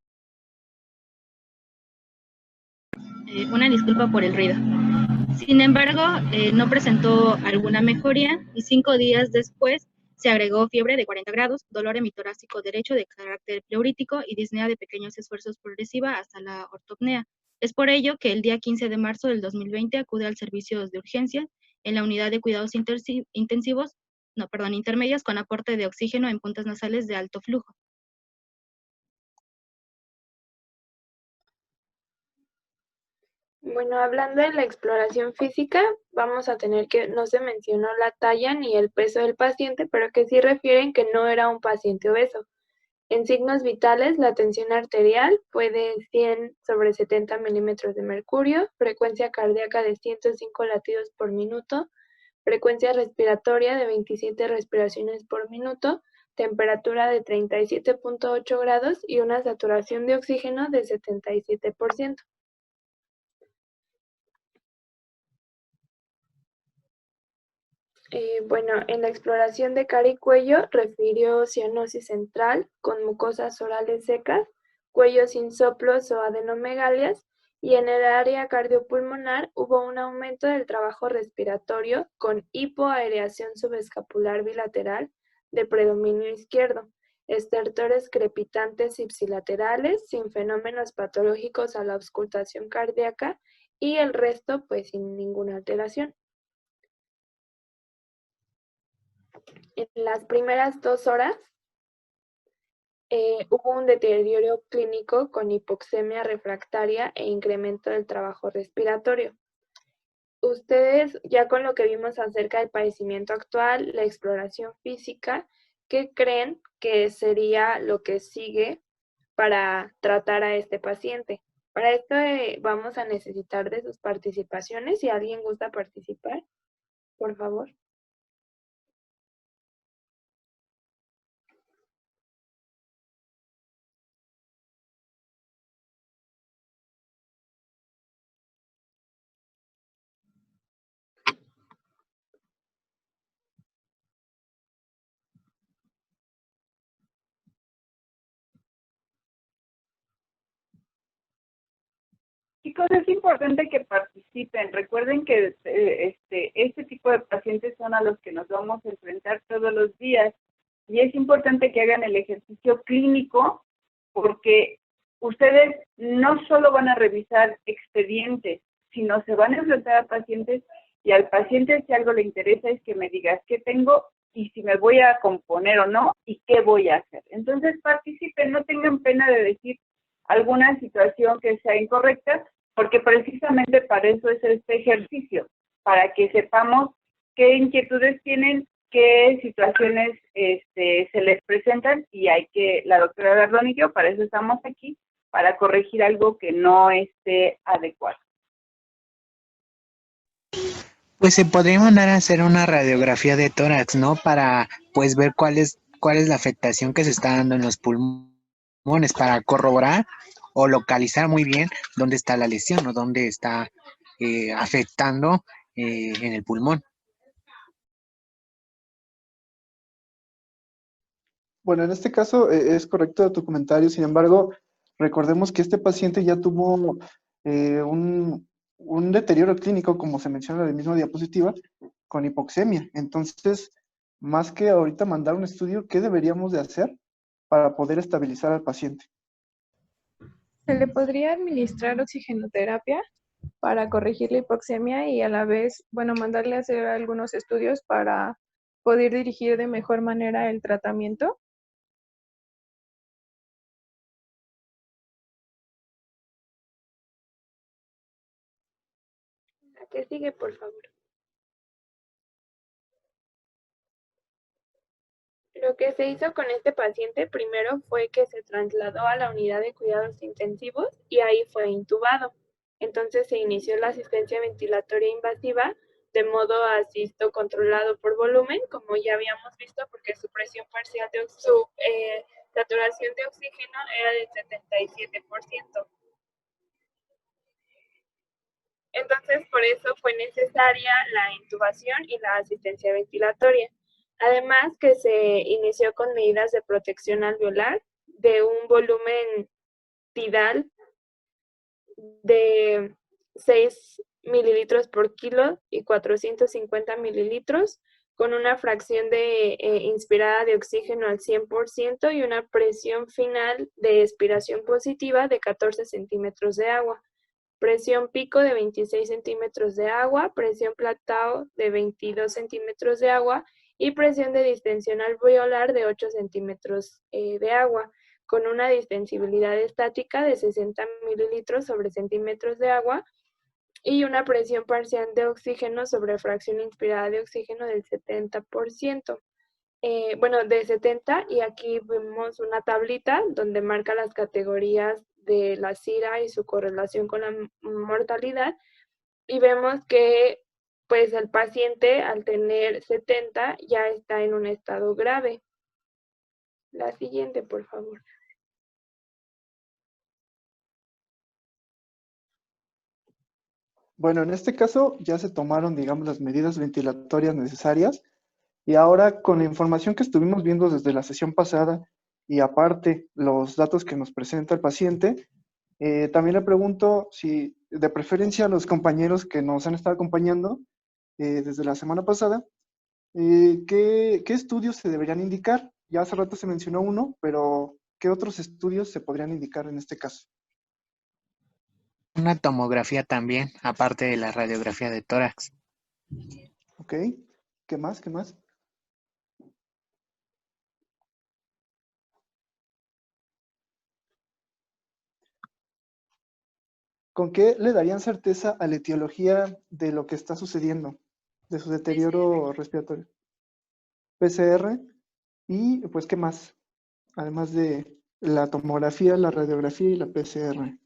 Una disculpa por el ruido. Sin embargo, no presentó alguna mejoría y 5 días después se agregó fiebre de 40 grados, dolor hemitorácico derecho de carácter pleurítico y disnea de pequeños esfuerzos progresiva hasta la ortopnea. Es por ello que el día 15 de marzo del 2020 acude al servicio de urgencia en la unidad de cuidados intermedios con aporte de oxígeno en puntas nasales de alto flujo. Bueno, hablando de la exploración física, vamos a tener que no se mencionó la talla ni el peso del paciente, pero que sí refieren que no era un paciente obeso. En signos vitales, la tensión arterial fue de 100/70 milímetros de mercurio, frecuencia cardíaca de 105 latidos por minuto, frecuencia respiratoria de 27 respiraciones por minuto, temperatura de 37.8 grados y una saturación de oxígeno de 77%. Bueno, en la exploración de cara y cuello refirió cianosis central con mucosas orales secas, cuello sin soplos o adenomegalias, y en el área cardiopulmonar hubo un aumento del trabajo respiratorio con hipoareación subescapular bilateral de predominio izquierdo, estertores crepitantes ipsilaterales sin fenómenos patológicos a la auscultación cardíaca y el resto pues sin ninguna alteración. En las primeras 2 horas hubo un deterioro clínico con hipoxemia refractaria e incremento del trabajo respiratorio. Ustedes, ya con lo que vimos acerca del padecimiento actual, la exploración física, ¿qué creen que sería lo que sigue para tratar a este paciente? Para esto vamos a necesitar de sus participaciones. Si alguien gusta participar, por favor. Chicos, es importante que participen. Recuerden que este tipo de pacientes son a los que nos vamos a enfrentar todos los días y es importante que hagan el ejercicio clínico porque ustedes no solo van a revisar expedientes, sino se van a enfrentar a pacientes y al paciente si algo le interesa es que me digas qué tengo y si me voy a componer o no y qué voy a hacer. Entonces participen, no tengan pena de decir alguna situación que sea incorrecta, porque precisamente para eso es este ejercicio, para que sepamos qué inquietudes tienen, qué situaciones se les presentan y la doctora Gardón y yo, para eso estamos aquí, para corregir algo que no esté adecuado. Pues se podría mandar a hacer una radiografía de tórax, ¿no? Para pues ver cuál es la afectación que se está dando en los pulmones, para corroborar o localizar muy bien dónde está la lesión o dónde está afectando en el pulmón. Bueno, en este caso es correcto tu comentario, sin embargo, recordemos que este paciente ya tuvo un deterioro clínico, como se menciona en la misma diapositiva, con hipoxemia. Entonces, más que ahorita mandar un estudio, ¿qué deberíamos de hacer para poder estabilizar al paciente? ¿Se le podría administrar oxigenoterapia para corregir la hipoxemia y a la vez, mandarle a hacer algunos estudios para poder dirigir de mejor manera el tratamiento? La que sigue, por favor. Lo que se hizo con este paciente primero fue que se trasladó a la unidad de cuidados intensivos y ahí fue intubado. Entonces se inició la asistencia ventilatoria invasiva de modo asisto controlado por volumen, como ya habíamos visto, porque su presión parcial de su saturación de oxígeno era del 77%. Entonces, por eso fue necesaria la intubación y la asistencia ventilatoria. Además, que se inició con medidas de protección alveolar de un volumen tidal de 6 mililitros por kilo y 450 mililitros, con una fracción de inspirada de oxígeno al 100% y una presión final de expiración positiva de 14 centímetros de agua. Presión pico de 26 centímetros de agua, presión platao de 22 centímetros de agua y presión de distensión alveolar de 8 centímetros de agua, con una distensibilidad estática de 60 mililitros sobre centímetros de agua y una presión parcial de oxígeno sobre fracción inspirada de oxígeno del 70%. De 70, y aquí vemos una tablita donde marca las categorías de la SIRA y su correlación con la mortalidad, y vemos que pues el paciente al tener 70 ya está en un estado grave. La siguiente, por favor. Bueno, en este caso ya se tomaron, digamos, las medidas ventilatorias necesarias y ahora con la información que estuvimos viendo desde la sesión pasada y aparte los datos que nos presenta el paciente, también le pregunto si de preferencia a los compañeros que nos han estado acompañando desde la semana pasada, ¿qué estudios se deberían indicar? Ya hace rato se mencionó uno, pero ¿qué otros estudios se podrían indicar en este caso? Una tomografía también, aparte de la radiografía de tórax. Ok, ¿qué más? ¿Qué más? ¿Con qué le darían certeza a la etiología de lo que está sucediendo, de su deterioro respiratorio? PCR y pues ¿qué más? Además de la tomografía, la radiografía y la PCR.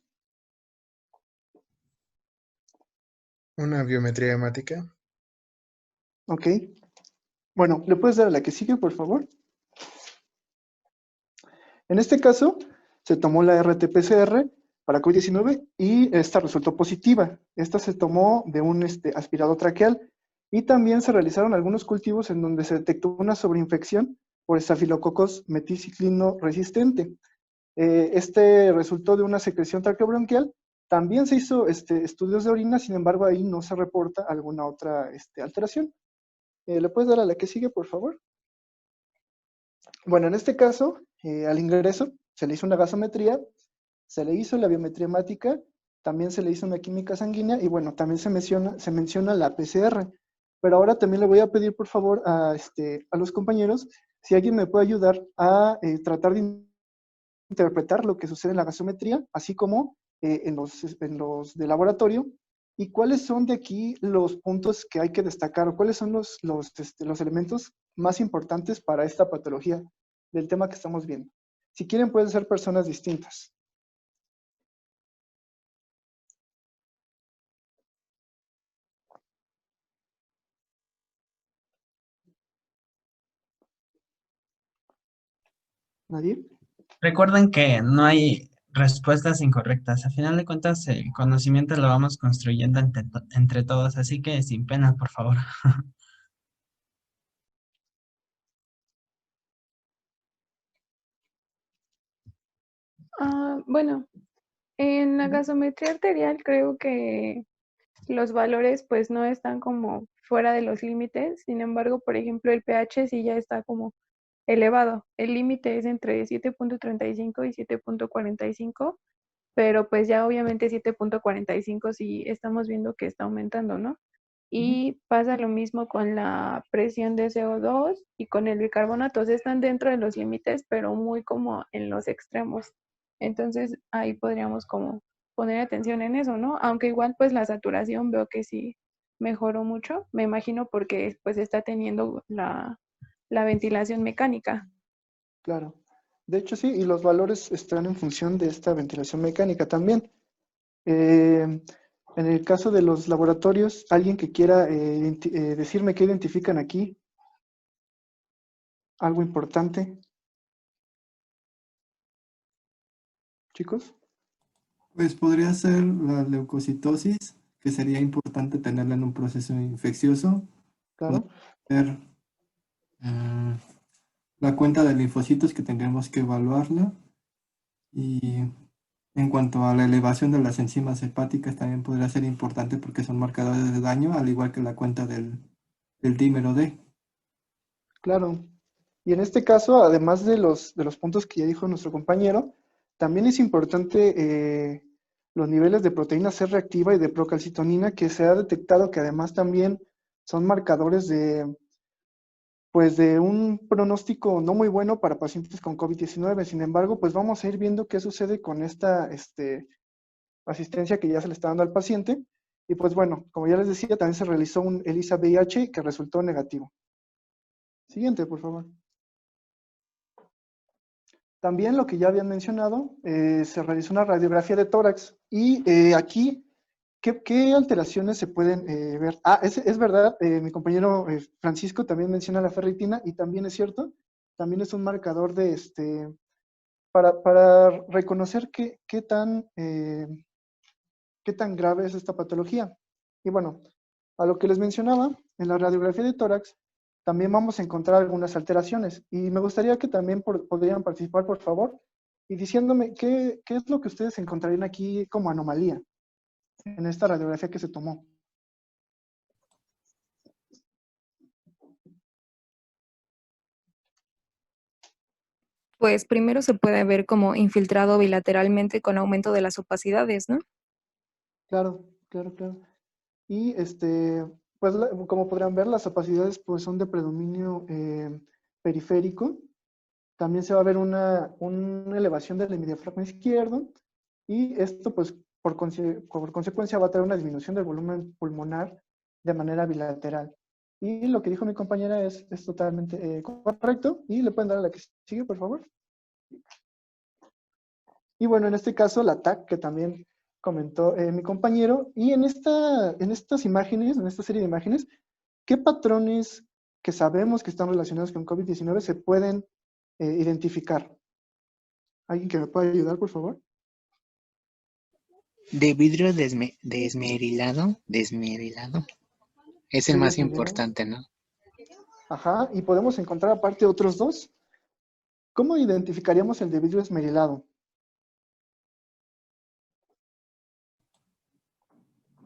Una biometría hemática. Ok. Bueno, ¿le puedes dar a la que sigue, por favor? En este caso, se tomó la RT-PCR para COVID-19 y esta resultó positiva. Esta se tomó de un aspirado traqueal y también se realizaron algunos cultivos en donde se detectó una sobreinfección por Staphylococcus meticilino resistente. Este resultó de una secreción traqueobronquial. También se hizo estudios de orina, sin embargo, ahí no se reporta alguna otra alteración. ¿Le puedes dar a la que sigue, por favor? Bueno, en este caso, al ingreso, se le hizo una gasometría, se le hizo la biometría hemática, también se le hizo una química sanguínea y bueno, también se menciona la PCR. Pero ahora también le voy a pedir, por favor, a los compañeros, si alguien me puede ayudar a tratar de interpretar lo que sucede en la gasometría, así como en los de laboratorio, y cuáles son de aquí los puntos que hay que destacar, o cuáles son los elementos más importantes para esta patología del tema que estamos viendo. Si quieren, pueden ser personas distintas. ¿Nadie? Recuerden que no hay respuestas incorrectas. A final de cuentas, el conocimiento lo vamos construyendo entre todos, así que sin pena, por favor. Bueno, en la gasometría arterial creo que los valores pues no están como fuera de los límites. Sin embargo, por ejemplo, el pH sí ya está como elevado. El límite es entre 7.35 y 7.45, pero pues ya obviamente 7.45 sí estamos viendo que está aumentando, ¿no? Y pasa lo mismo con la presión de CO2 y con el bicarbonato. O sea, están dentro de los límites, pero muy como en los extremos. Entonces ahí podríamos como poner atención en eso, ¿no? Aunque igual pues la saturación veo que sí mejoró mucho, me imagino porque pues está teniendo la ventilación mecánica. Claro. De hecho, sí, y los valores están en función de esta ventilación mecánica también. En el caso de los laboratorios, alguien que quiera decirme qué identifican aquí, algo importante, chicos. Pues podría ser la leucocitosis, que sería importante tenerla en un proceso infeccioso. Claro. Podría ser mm, la cuenta de linfocitos, que tendríamos que evaluarla. Y en cuanto a la elevación de las enzimas hepáticas, también podría ser importante porque son marcadores de daño, al igual que la cuenta del dímero D. Claro. Y en este caso, además de los puntos que ya dijo nuestro compañero, también es importante los niveles de proteína C reactiva y de procalcitonina, que se ha detectado que además también son marcadores pues de un pronóstico no muy bueno para pacientes con COVID-19. Sin embargo, pues vamos a ir viendo qué sucede con esta asistencia que ya se le está dando al paciente. Y pues bueno, como ya les decía, también se realizó un ELISA VIH que resultó negativo. Siguiente, por favor. También lo que ya habían mencionado, se realizó una radiografía de tórax y aquí, ¿qué alteraciones se pueden ver? Ah, es verdad, mi compañero Francisco también menciona la ferritina y también es cierto, también es un marcador de para reconocer qué tan grave es esta patología. Y bueno, a lo que les mencionaba, en la radiografía de tórax también vamos a encontrar algunas alteraciones. Y me gustaría que también podrían participar, por favor, y diciéndome qué es lo que ustedes encontrarían aquí como anomalía en esta radiografía que se tomó. Pues primero se puede ver como infiltrado bilateralmente con aumento de las opacidades, ¿no? Claro, claro, claro. Y pues como podrán ver, las opacidades pues son de predominio periférico. También se va a ver una elevación del hemidiafragma izquierdo y esto pues por consecuencia va a tener una disminución del volumen pulmonar de manera bilateral. Y lo que dijo mi compañera es totalmente correcto y le pueden dar a la que sigue, por favor. Y bueno, en este caso la TAC que también comentó mi compañero. Y en estas imágenes, en esta serie de imágenes, ¿qué patrones que sabemos que están relacionados con COVID-19 se pueden identificar? ¿Alguien que me pueda ayudar, por favor? De vidrio desmerilado. Es el más Desmerilado. importante, ¿no? Ajá, y podemos encontrar aparte otros dos. ¿Cómo identificaríamos el de vidrio esmerilado?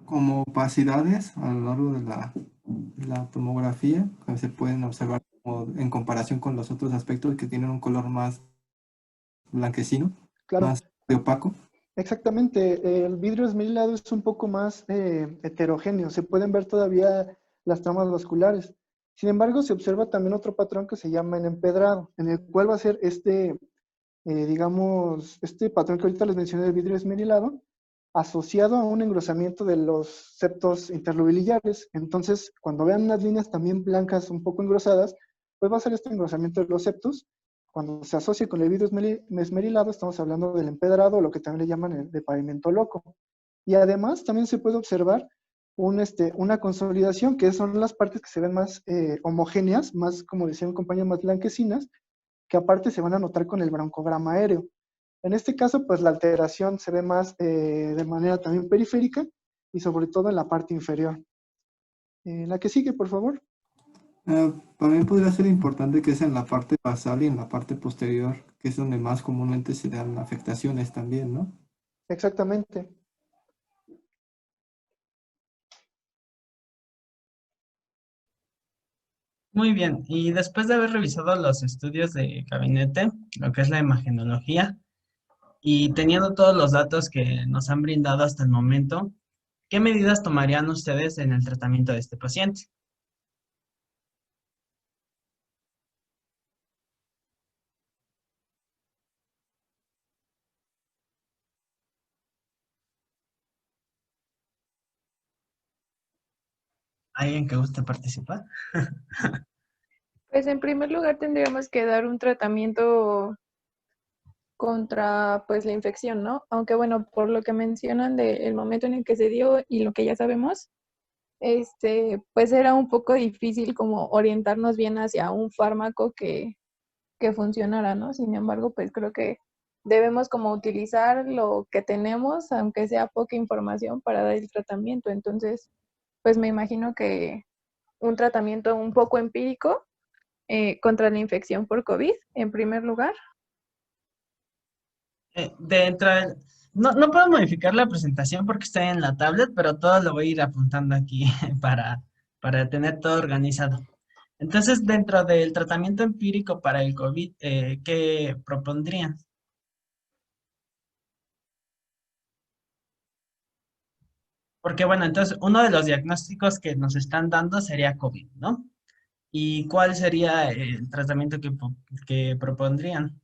Como opacidades a lo largo de la tomografía, que se pueden observar en comparación con los otros aspectos que tienen un color más blanquecino, Claro. más opaco. Exactamente, el vidrio esmerilado es un poco más heterogéneo, se pueden ver todavía las tramas vasculares. Sin embargo, se observa también otro patrón que se llama el empedrado, en el cual va a ser digamos, este patrón que ahorita les mencioné del vidrio esmerilado, asociado a un engrosamiento de los septos interlobiliares. Entonces, cuando vean unas líneas también blancas un poco engrosadas, pues va a ser este engrosamiento de los septos. Cuando se asocia con el vidrio esmerilado, estamos hablando del empedrado, lo que también le llaman el de pavimento loco. Y además también se puede observar una consolidación, que son las partes que se ven más homogéneas, más, como decía un compañero, más blanquecinas, que aparte se van a notar con el broncograma aéreo. En este caso, pues la alteración se ve más de manera también periférica y sobre todo en la parte inferior. La que sigue, por favor. También podría ser importante que es en la parte basal y en la parte posterior, que es donde más comúnmente se dan afectaciones también, ¿no? Exactamente. Muy bien, y después de haber revisado los estudios de gabinete, lo que es la imagenología, y teniendo todos los datos que nos han brindado hasta el momento, ¿qué medidas tomarían ustedes en el tratamiento de este paciente? ¿Alguien que guste participar? Pues en primer lugar tendríamos que dar un tratamiento contra pues la infección, ¿no? Aunque bueno, por lo que mencionan del momento en el que se dio y lo que ya sabemos, pues era un poco difícil como orientarnos bien hacia un fármaco que funcionara, ¿no? Sin embargo, pues creo que debemos como utilizar lo que tenemos, aunque sea poca información, para dar el tratamiento. Entonces, pues me imagino que un tratamiento un poco empírico contra la infección por COVID, en primer lugar. No puedo modificar la presentación porque estoy en la tablet, pero todo lo voy a ir apuntando aquí para tener todo organizado. Entonces, dentro del tratamiento empírico para el COVID, ¿qué propondrían? Porque bueno, entonces uno de los diagnósticos que nos están dando sería COVID, ¿no? ¿Y cuál sería el tratamiento que propondrían?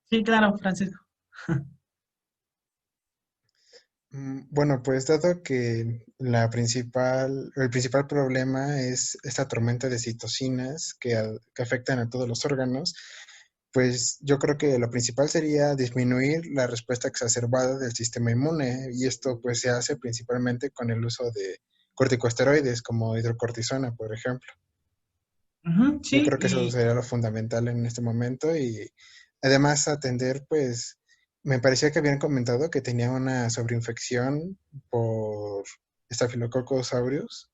Sí, claro, Francisco. Bueno, pues dado que el principal problema es esta tormenta de citocinas que afectan a todos los órganos, pues yo creo que lo principal sería disminuir la respuesta exacerbada del sistema inmune y esto pues se hace principalmente con el uso de corticosteroides como hidrocortisona, por ejemplo. Ujú, Yo sí, creo que eso sería lo fundamental en este momento y además atender, pues, me parecía que habían comentado que tenía una sobreinfección por Staphylococcus aureus.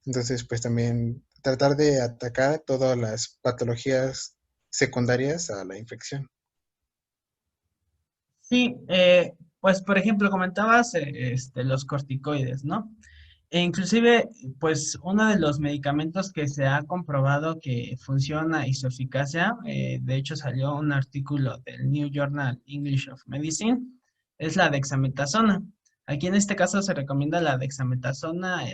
Entonces, pues también tratar de atacar todas las patologías secundarias a la infección. sí, pues por ejemplo comentabas los corticoides, ¿no? E inclusive, pues uno de los medicamentos que se ha comprobado que funciona y su eficacia, de hecho salió un artículo del New Journal English of Medicine, es la dexametasona. Aquí en este caso se recomienda la dexametasona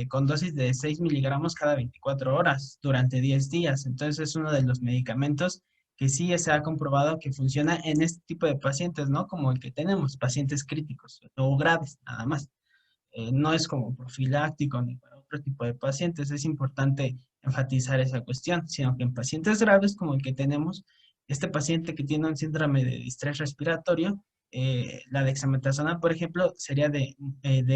con dosis de 6 miligramos cada 24 horas durante 10 días. Entonces es uno de los medicamentos que sí se ha comprobado que funciona en este tipo de pacientes, ¿no? Como el que tenemos, pacientes críticos o graves, nada más. No es como profiláctico ni para otro tipo de pacientes. Es importante enfatizar esa cuestión, sino que en pacientes graves como el que tenemos, este paciente que tiene un síndrome de distrés respiratorio, la dexametasona, por ejemplo, sería de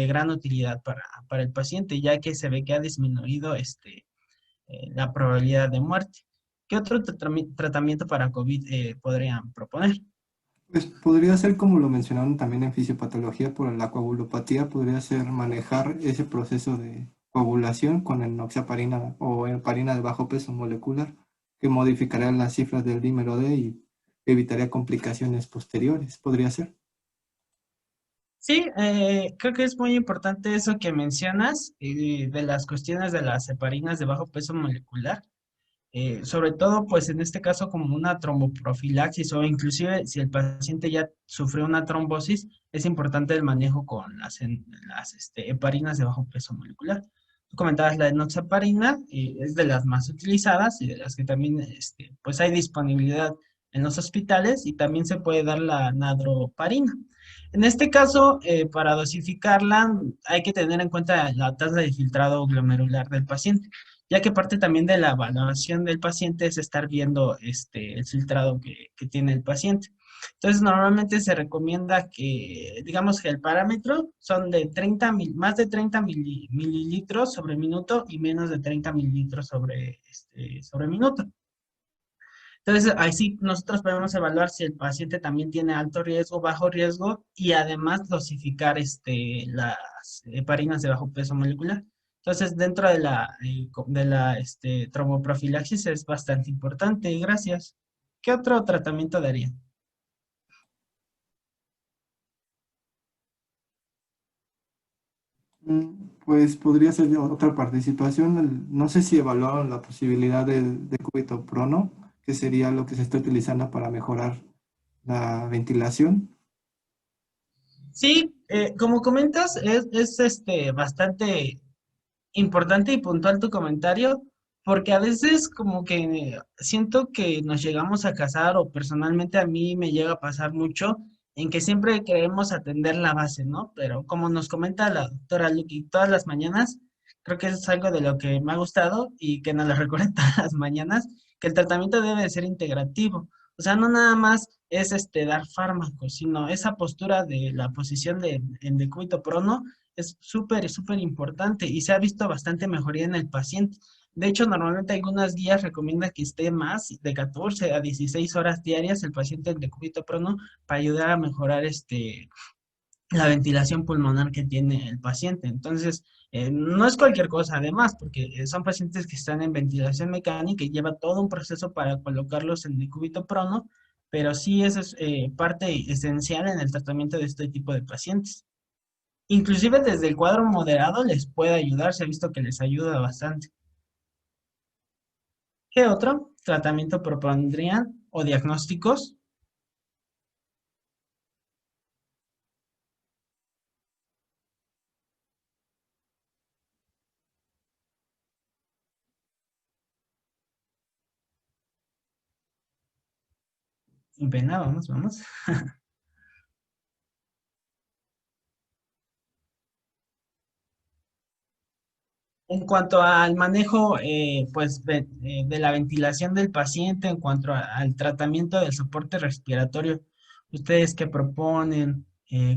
gran utilidad para el paciente, ya que se ve que ha disminuido la probabilidad de muerte. ¿Qué otro tratamiento para COVID podrían proponer? Pues podría ser como lo mencionaron también en fisiopatología por la coagulopatía, podría ser manejar ese proceso de coagulación con enoxaparina o heparina de bajo peso molecular, que modificaría las cifras del dímero D y evitaría complicaciones posteriores, podría ser. Sí, creo que es muy importante eso que mencionas de las cuestiones de las heparinas de bajo peso molecular. Sobre todo, pues en este caso como una tromboprofilaxis o inclusive si el paciente ya sufrió una trombosis, es importante el manejo con las heparinas de bajo peso molecular. Tú comentabas la enoxaparina, es de las más utilizadas y de las que también pues hay disponibilidad en los hospitales y también se puede dar la nadroparina. En este caso, para dosificarla hay que tener en cuenta la tasa de filtrado glomerular del paciente, ya que parte también de la evaluación del paciente es estar viendo el filtrado que tiene el paciente. Entonces, normalmente se recomienda que, digamos que el parámetro son de más de 30 mililitros sobre minuto y menos de 30 mililitros sobre minuto. Entonces, ahí sí nosotros podemos evaluar si el paciente también tiene alto riesgo, bajo riesgo y además dosificar las heparinas de bajo peso molecular. Entonces, dentro de la tromboprofilaxis es bastante importante. Gracias. ¿Qué otro tratamiento daría? Pues podría ser otra participación. No sé si evaluaron la posibilidad de cúbito-prono, que sería lo que se está utilizando para mejorar la ventilación. Sí, como comentas, es bastante importante y puntual tu comentario, porque a veces como que siento que nos llegamos a casar o personalmente a mí me llega a pasar mucho en que siempre queremos atender la base, ¿no? Pero como nos comenta la doctora Lucky todas las mañanas, creo que eso es algo de lo que me ha gustado y que nos lo recuerden todas las mañanas, que el tratamiento debe de ser integrativo. O sea, no nada más es dar fármacos, sino esa postura de la posición en decúbito prono es súper, súper importante y se ha visto bastante mejoría en el paciente. De hecho, normalmente algunas guías recomiendan que esté más de 14 a 16 horas diarias el paciente en decúbito prono para ayudar a mejorar la ventilación pulmonar que tiene el paciente. Entonces, no es cualquier cosa además, porque son pacientes que están en ventilación mecánica y lleva todo un proceso para colocarlos en decúbito prono, pero sí eso es parte esencial en el tratamiento de este tipo de pacientes. Inclusive desde el cuadro moderado les puede ayudar, se ha visto que les ayuda bastante. ¿Qué otro tratamiento propondrían o diagnósticos? Sin pena, vamos, vamos. En cuanto al manejo, pues, de la ventilación del paciente, en cuanto al tratamiento del soporte respiratorio, ¿ustedes qué proponen?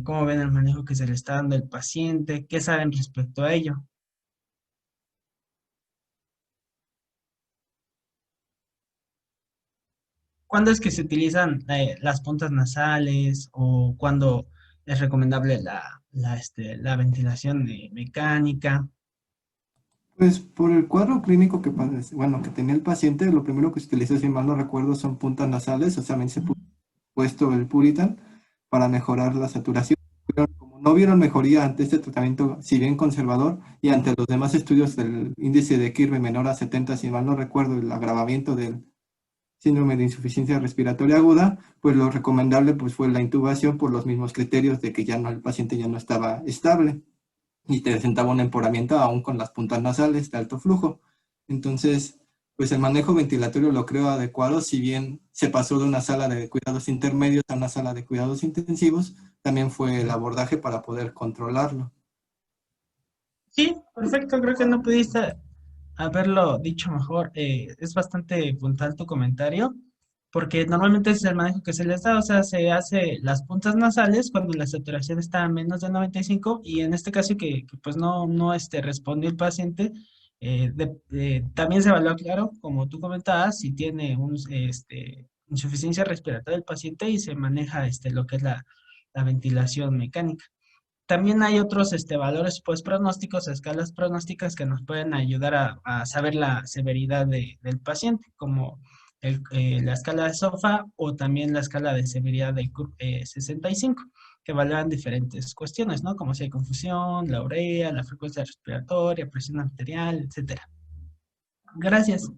¿Cómo ven el manejo que se le está dando al paciente? ¿Qué saben respecto a ello? ¿Cuándo es que se utilizan las puntas nasales o cuándo es recomendable la ventilación mecánica? Pues por el cuadro clínico bueno, que tenía el paciente, lo primero que se utiliza, si mal no recuerdo, son puntas nasales, o sea, me se puesto el Puritan para mejorar la saturación. Pero como no vieron mejoría ante este tratamiento, si bien conservador, y ante los demás estudios del índice de Kirby menor a 70, si mal no recuerdo, el agravamiento del síndrome de insuficiencia respiratoria aguda, pues lo recomendable pues fue la intubación por los mismos criterios de que ya no, el paciente ya no estaba estable y te presentaba un empeoramiento aún con las puntas nasales de alto flujo. Entonces, pues el manejo ventilatorio lo creo adecuado, si bien se pasó de una sala de cuidados intermedios a una sala de cuidados intensivos, también fue el abordaje para poder controlarlo. Sí, perfecto, creo que no pudiste haberlo dicho mejor. Es bastante puntual tu comentario, porque normalmente ese es el manejo que se les da, o sea, se hace las puntas nasales cuando la saturación está a menos de 95 y en este caso que pues no respondió el paciente, también se evalúa, claro, como tú comentabas, si tiene insuficiencia respiratoria del paciente y se maneja lo que es la ventilación mecánica. También hay otros valores pues pronósticos, escalas pronósticas que nos pueden ayudar a saber la severidad del paciente, como la escala de SOFA o también la escala de severidad del CURB 65, que evalúan diferentes cuestiones, ¿no? Como si hay confusión, la urea, la frecuencia respiratoria, presión arterial, etcétera. Gracias.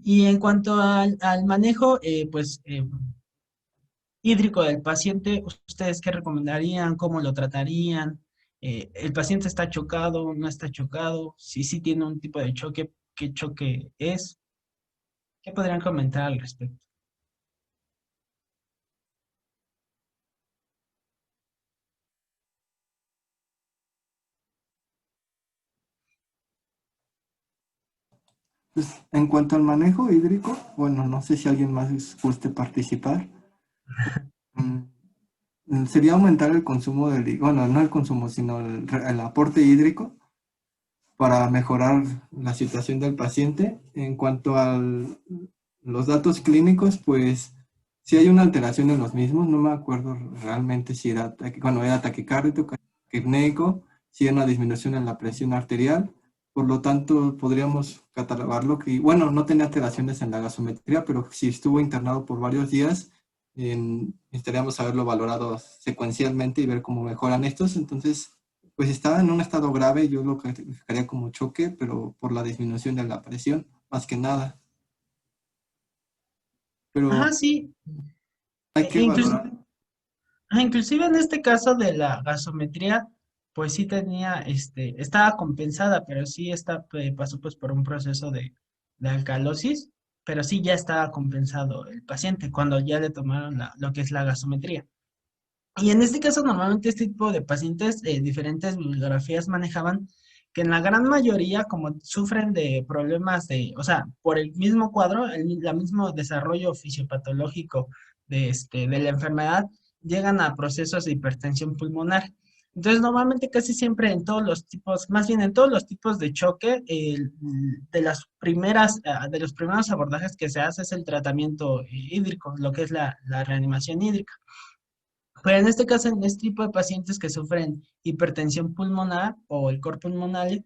Y en cuanto al manejo, hídrico del paciente, ¿ustedes qué recomendarían? ¿Cómo lo tratarían? ¿El paciente está chocado? ¿No está chocado? Si sí tiene un tipo de choque, ¿qué choque es? ¿Qué podrían comentar al respecto? Pues, en cuanto al manejo hídrico, bueno, no sé si alguien más guste participar. Sería aumentar el consumo bueno, no el consumo, sino el aporte hídrico para mejorar la situación del paciente. En cuanto a los datos clínicos, pues si hay una alteración en los mismos, no me acuerdo realmente si era, era taquicárdico, taquipneico, si hay una disminución en la presión arterial. Por lo tanto, podríamos catalogarlo que, bueno, no tenía alteraciones en la gasometría, pero si estuvo internado por varios días, necesitaríamos haberlo valorado secuencialmente y ver cómo mejoran estos. Entonces, pues estaba en un estado grave, yo lo calificaría como choque, pero por la disminución de la presión, más que nada. Pero sí. Hay que valorar. Inclusive en este caso de la gasometría, pues sí tenía, estaba compensada, pero sí pasó pues por un proceso de alcalosis, pero sí ya estaba compensado el paciente cuando ya le tomaron lo que es la gasometría. Y en este caso, normalmente este tipo de pacientes, diferentes bibliografías manejaban que en la gran mayoría, como sufren de problemas o sea, por el mismo cuadro, el mismo desarrollo fisiopatológico de la enfermedad, llegan a procesos de hipertensión pulmonar. Entonces, normalmente casi siempre en todos los tipos, más bien en todos los tipos de choque, de los primeros abordajes que se hace es el tratamiento hídrico, lo que es la reanimación hídrica. Pero en este caso, en este tipo de pacientes que sufren hipertensión pulmonar o el cor pulmonare,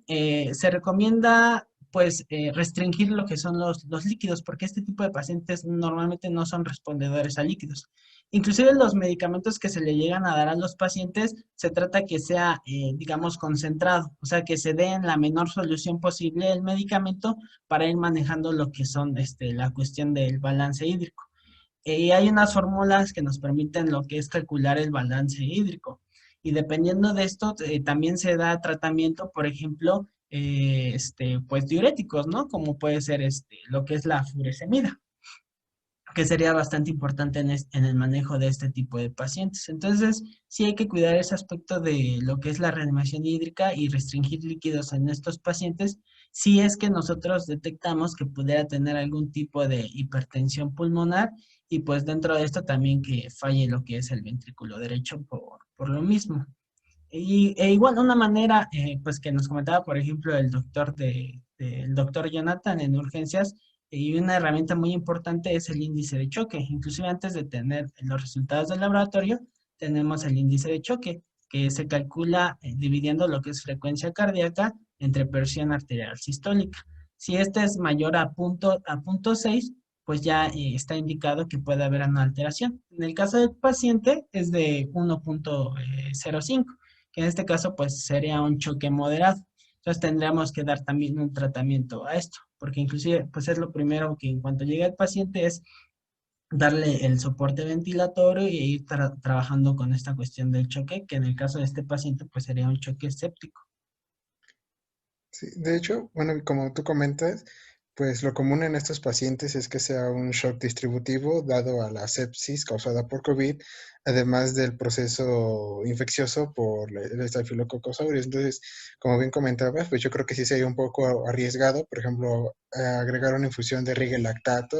se recomienda pues restringir lo que son los líquidos, porque este tipo de pacientes normalmente no son respondedores a líquidos. Inclusive los medicamentos que se le llegan a dar a los pacientes, se trata que sea, digamos, concentrado, o sea, que se dé en la menor solución posible el medicamento para ir manejando lo que son la cuestión del balance hídrico. Y hay unas fórmulas que nos permiten lo que es calcular el balance hídrico. Y dependiendo de esto, también se da tratamiento, por ejemplo, pues diuréticos, ¿no? Como puede ser lo que es la furosemida, que sería bastante importante en el manejo de este tipo de pacientes. Entonces, sí hay que cuidar ese aspecto de lo que es la reanimación hídrica y restringir líquidos en estos pacientes, si es que nosotros detectamos que pudiera tener algún tipo de hipertensión pulmonar y pues dentro de esto también que falle lo que es el ventrículo derecho por lo mismo. Igual una manera, pues que nos comentaba, por ejemplo, el doctor Jonathan en urgencias, y una herramienta muy importante es el índice de choque. Inclusive antes de tener los resultados del laboratorio, tenemos el índice de choque, que se calcula dividiendo lo que es frecuencia cardíaca entre presión arterial sistólica. Si este es mayor a punto 6, pues ya está indicado que puede haber una alteración. En el caso del paciente es de 1.05, que en este caso pues sería un choque moderado. Entonces tendríamos que dar también un tratamiento a esto, porque inclusive pues es lo primero que en cuanto llega el paciente es darle el soporte ventilatorio y ir trabajando con esta cuestión del choque, que en el caso de este paciente pues sería un choque séptico. Sí, de hecho, bueno, como tú comentas, pues lo común en estos pacientes es que sea un shock distributivo dado a la sepsis causada por COVID, además del proceso infeccioso por el Staphylococcus aureus. Entonces, como bien comentabas, pues yo creo que sí sería un poco arriesgado, por ejemplo, agregar una infusión de rigelactato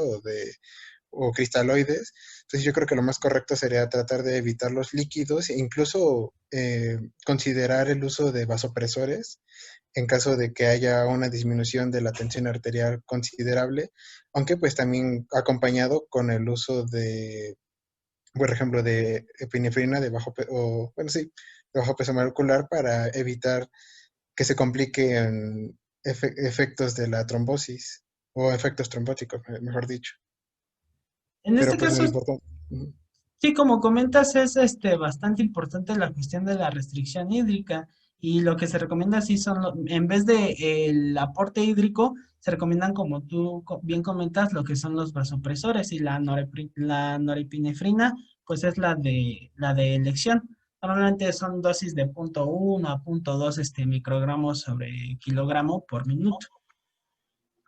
o cristaloides. Entonces yo creo que lo más correcto sería tratar de evitar los líquidos e incluso considerar el uso de vasopresores en caso de que haya una disminución de la tensión arterial considerable, aunque pues también acompañado con el uso de, por ejemplo, de epinefrina de bajo peso molecular para evitar que se compliquen efectos de la trombosis o efectos trombóticos, mejor dicho. En Pero este pues caso, muy importante. sí, como comentas, es bastante importante la cuestión de la restricción hídrica y lo que se recomienda sí son, en vez de el aporte hídrico, se recomiendan, como tú bien comentas, lo que son los vasopresores y la norepinefrina, pues es la de elección. Normalmente son dosis de 0.1 a 0.2 microgramos sobre kilogramo por minuto.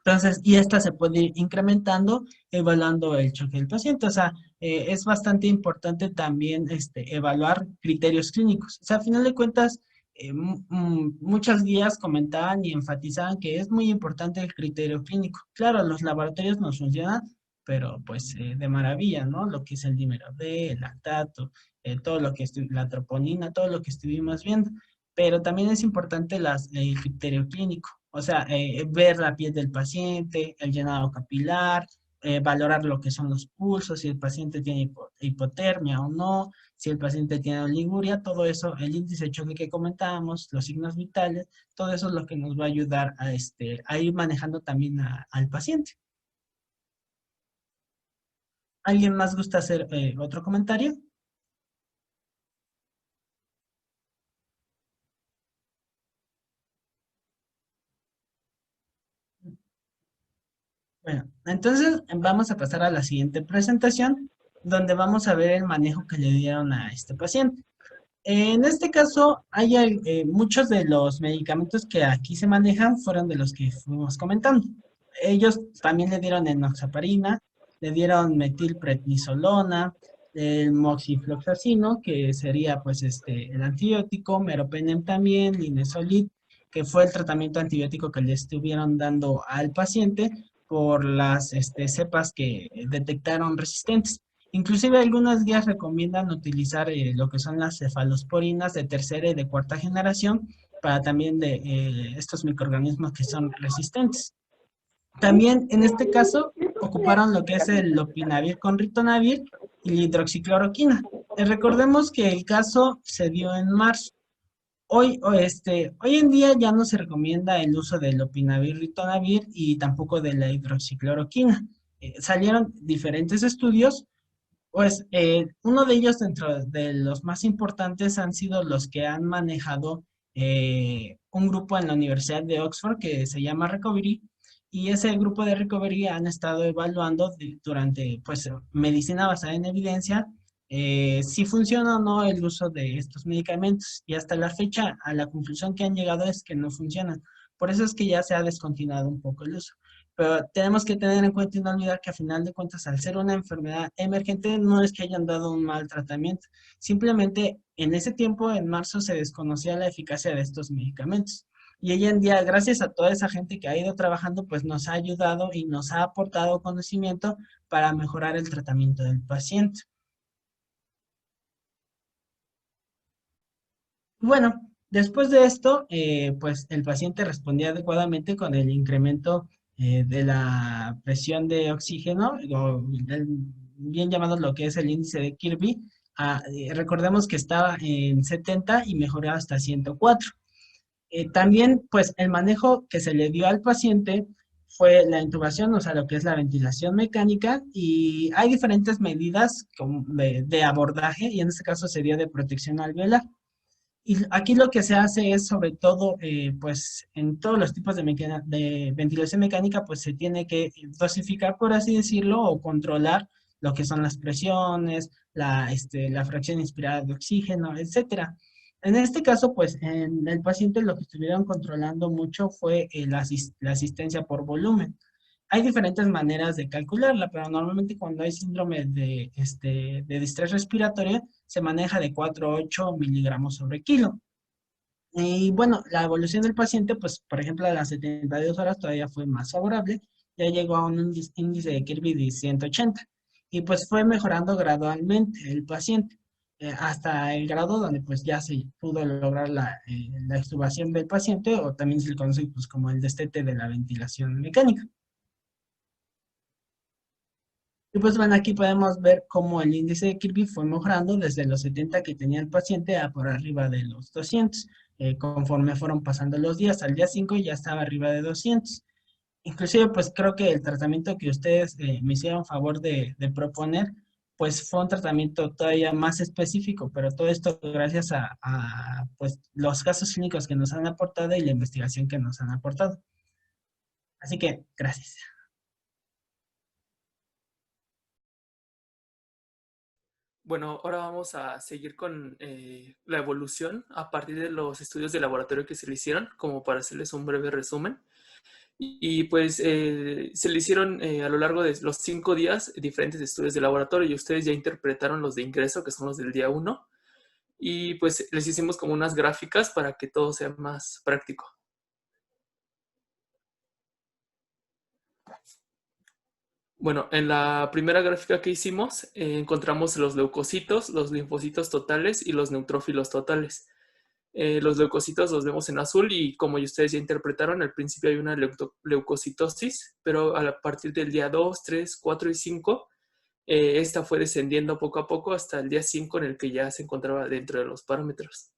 Entonces, y esta se puede ir incrementando evaluando el choque del paciente. O sea, es bastante importante también evaluar criterios clínicos. O sea, a final de cuentas, muchas guías comentaban y enfatizaban que es muy importante el criterio clínico. Claro, los laboratorios nos funcionan, pero pues de maravilla, ¿no? Lo que es el dímero D, el lactato, todo lo que es la troponina, todo lo que estuvimos viendo. Pero también es importante el criterio clínico. O sea, ver la piel del paciente, el llenado capilar, valorar lo que son los pulsos, si el paciente tiene hipotermia o no, si el paciente tiene oliguria, todo eso, el índice de choque que comentábamos, los signos vitales, todo eso es lo que nos va a ayudar a ir manejando también al paciente. ¿Alguien más gusta hacer otro comentario? Bueno, entonces vamos a pasar a la siguiente presentación, donde vamos a ver el manejo que le dieron a este paciente. En este caso, hay muchos de los medicamentos que aquí se manejan fueron de los que fuimos comentando. Ellos también le dieron enoxaparina, le dieron metilprednisolona, el moxifloxacino, que sería pues el antibiótico, meropenem también, linezolid, que fue el tratamiento antibiótico que le estuvieron dando al paciente por las cepas que detectaron resistentes. Inclusive algunas guías recomiendan utilizar lo que son las cefalosporinas de tercera y de cuarta generación para también de estos microorganismos que son resistentes. También en este caso ocuparon lo que es el lopinavir con ritonavir y la hidroxicloroquina. Recordemos que el caso se dio en marzo. Hoy en día ya no se recomienda el uso del lopinavir, ritonavir y tampoco de la hidroxicloroquina. Salieron diferentes estudios, pues uno de ellos dentro de los más importantes han sido los que han manejado un grupo en la Universidad de Oxford que se llama Recovery, y ese grupo de Recovery han estado evaluando durante pues medicina basada en evidencia si funciona o no el uso de estos medicamentos, y hasta la fecha a la conclusión que han llegado es que no funcionan. Por eso es que ya se ha descontinuado un poco el uso. Pero tenemos que tener en cuenta y no olvidar que a final de cuentas, al ser una enfermedad emergente, no es que hayan dado un mal tratamiento. Simplemente en ese tiempo, en marzo, se desconocía la eficacia de estos medicamentos. Y hoy en día, gracias a toda esa gente que ha ido trabajando, pues nos ha ayudado y nos ha aportado conocimiento para mejorar el tratamiento del paciente. Bueno, después de esto, pues el paciente respondía adecuadamente con el incremento de la presión de oxígeno, bien llamado lo que es el índice de Kirby. Recordemos que estaba en 70 y mejoró hasta 104. También, pues el manejo que se le dio al paciente fue la intubación, o sea, lo que es la ventilación mecánica, y hay diferentes medidas de abordaje, y en este caso sería de protección alveolar. Y aquí lo que se hace es, sobre todo, pues en todos los tipos de ventilación mecánica, pues se tiene que dosificar, por así decirlo, o controlar lo que son las presiones, la fracción inspirada de oxígeno, etcétera. En este caso, pues en el paciente lo que estuvieron controlando mucho fue la asistencia por volumen. Hay diferentes maneras de calcularla, pero normalmente cuando hay síndrome de distrés respiratorio, se maneja de 4 a 8 miligramos sobre kilo. Y bueno, la evolución del paciente, pues por ejemplo, a las 72 horas todavía fue más favorable, ya llegó a un índice de Kirby de 180, y pues fue mejorando gradualmente el paciente, hasta el grado donde pues ya se pudo lograr la extubación del paciente, o también se le conoce pues como el destete de la ventilación mecánica. Y pues bueno, aquí podemos ver cómo el índice de Kirby fue mejorando desde los 70 que tenía el paciente a por arriba de los 200. Conforme fueron pasando los días, al día 5 ya estaba arriba de 200. Inclusive, pues creo que el tratamiento que ustedes me hicieron favor de proponer, pues fue un tratamiento todavía más específico, pero todo esto gracias a pues, los casos clínicos que nos han aportado y la investigación que nos han aportado. Así que, gracias. Bueno, ahora vamos a seguir con la evolución a partir de los estudios de laboratorio que se le hicieron, como para hacerles un breve resumen. Y pues se le hicieron a lo largo de los 5 días diferentes estudios de laboratorio, y ustedes ya interpretaron los de ingreso, que son los del día 1, y pues les hicimos como unas gráficas para que todo sea más práctico. Bueno, en la primera gráfica que hicimos encontramos los leucocitos, los linfocitos totales y los neutrófilos totales. Los leucocitos los vemos en azul, y como ustedes ya interpretaron, al principio hay una leucocitosis, pero a partir del día 2, 3, 4 y 5, esta fue descendiendo poco a poco hasta el día 5, en el que ya se encontraba dentro de los parámetros.